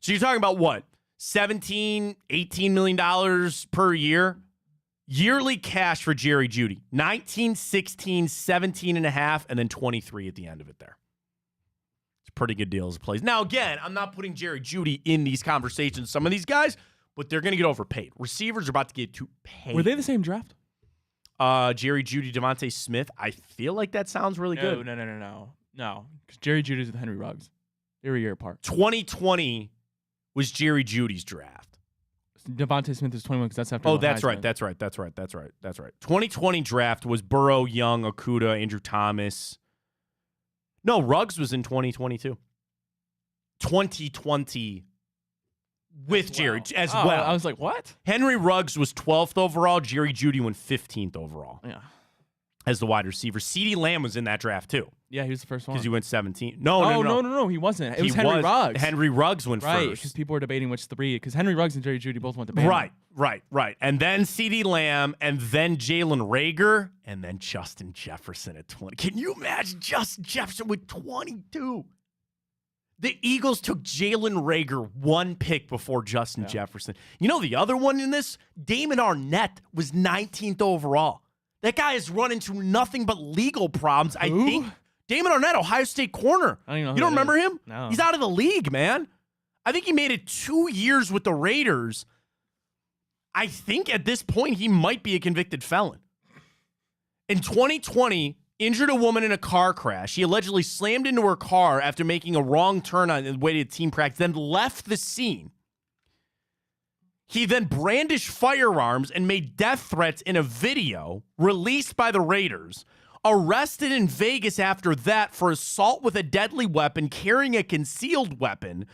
So you're talking about what? $17, $18 million per year? Yearly cash for Jerry Jeudy. 19, 16, 17 and a half, and then 23 at the end of it there. It's a pretty good deal as it plays. Now, again, I'm not putting Jerry Jeudy in these conversations. Some of these guys, but they're going to get overpaid. Receivers are about to get too paid. Were they the same draft? Jerry Jeudy, Devontae Smith. I feel like that sounds really good. No, because Jerry Jeudy's with Henry Ruggs. They were a year apart. 2020 was Jerry Jeudy's draft. Devontae Smith is 21 because that's after. Oh, that's right. That's right. 2020 draft was Burrow, Young, Okudah, Andrew Thomas. No, Ruggs was in 2022. 2020 with Jerry as well. I was like, what? Henry Ruggs was 12th overall. Jerry Jeudy went 15th overall. Yeah. As the wide receiver. CeeDee Lamb was in that draft too. Yeah, he was the first one. Because he went 17. No, he wasn't. It was Henry Ruggs. Henry Ruggs went right, first. because people were debating which 3. Because Henry Ruggs and Jerry Jeudy both went to Bama. Right. And then CeeDee Lamb, and then Jalen Reagor, and then Justin Jefferson at 20. Can you imagine Justin Jefferson with 22? The Eagles took Jalen Reagor 1 pick before Justin Jefferson. You know the other one in this? Damon Arnett was 19th overall. That guy has run into nothing but legal problems. I think Damon Arnett, Ohio State corner. I don't know you don't remember him? No. He's out of the league, man. I think he made it 2 years with the Raiders. I think at this point he might be a convicted felon. In 2020, injured a woman in a car crash. He allegedly slammed into her car after making a wrong turn on the way to team practice, then left the scene. He then brandished firearms and made death threats in a video released by the Raiders. Arrested in Vegas after that for assault with a deadly weapon, carrying a concealed weapon.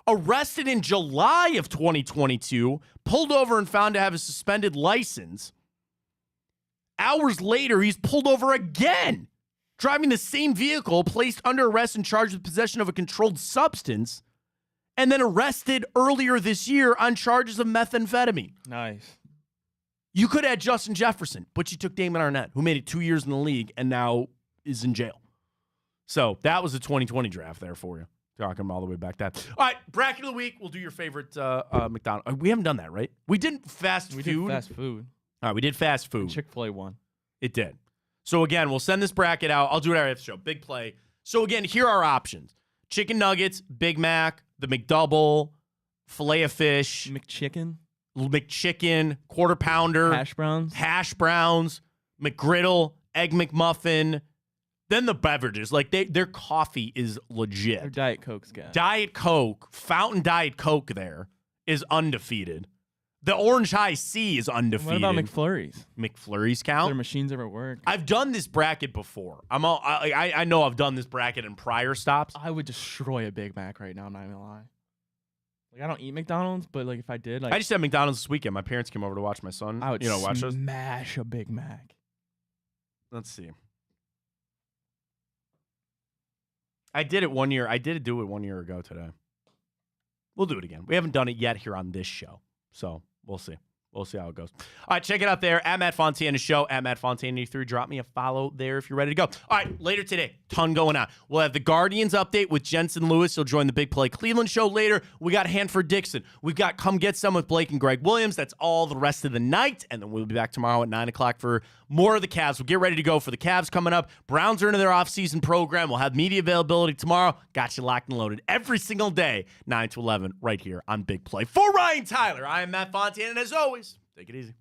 Arrested in July of 2022, pulled over and found to have a suspended license. Hours later, he's pulled over again, driving the same vehicle, placed under arrest and charged with possession of a controlled substance, and then arrested earlier this year on charges of methamphetamine. Nice. You could add Justin Jefferson, but you took Damon Arnett, who made it 2 years in the league and now is in jail. So that was the 2020 draft there for you. Talking all the way back that. All right, bracket of the week. We'll do your favorite McDonald's. We haven't done that, right? We did fast food. We did fast food. All right, we did fast food. Chick-fil-A won. It did. So again, we'll send this bracket out. I'll do it after the show. Big play. So again, here are our options. Chicken nuggets, Big Mac, the McDouble, filet of fish, McChicken, quarter pounder, hash browns, McGriddle, egg McMuffin. Then the beverages, like their coffee is legit. Their Diet Coke's good. Diet Coke, Fountain Diet Coke there is undefeated. The Orange High C is undefeated. What about McFlurries? McFlurries count? Their machines ever work? I've done this bracket before. I know I've done this bracket in prior stops. I would destroy a Big Mac right now, I'm not even gonna lie. Like, I don't eat McDonald's, but like if I did, like I just had McDonald's this weekend. My parents came over to watch my son. I would watch those. Smash a Big Mac. Let's see. I did it 1 year. I did do it 1 year ago today. We'll do it again. We haven't done it yet here on this show, so we'll see. We'll see how it goes. All right, check it out there at Matt Fontana Show, at Matt Fontana 83. Drop me a follow there if you're ready to go. All right, later today, ton going on. We'll have the Guardians update with Jensen Lewis. He'll join the Big Play Cleveland show later. We got Hanford Dixon. We've got Come Get Some with Blake and Greg Williams. That's all the rest of the night. And then we'll be back tomorrow at 9 o'clock for more of the Cavs. We'll get ready to go for the Cavs coming up. Browns are into their offseason program. We'll have media availability tomorrow. Got you locked and loaded every single day, 9 to 11, right here on Big Play. For Ryan Tyler, I am Matt Fontana, and as always, take it easy.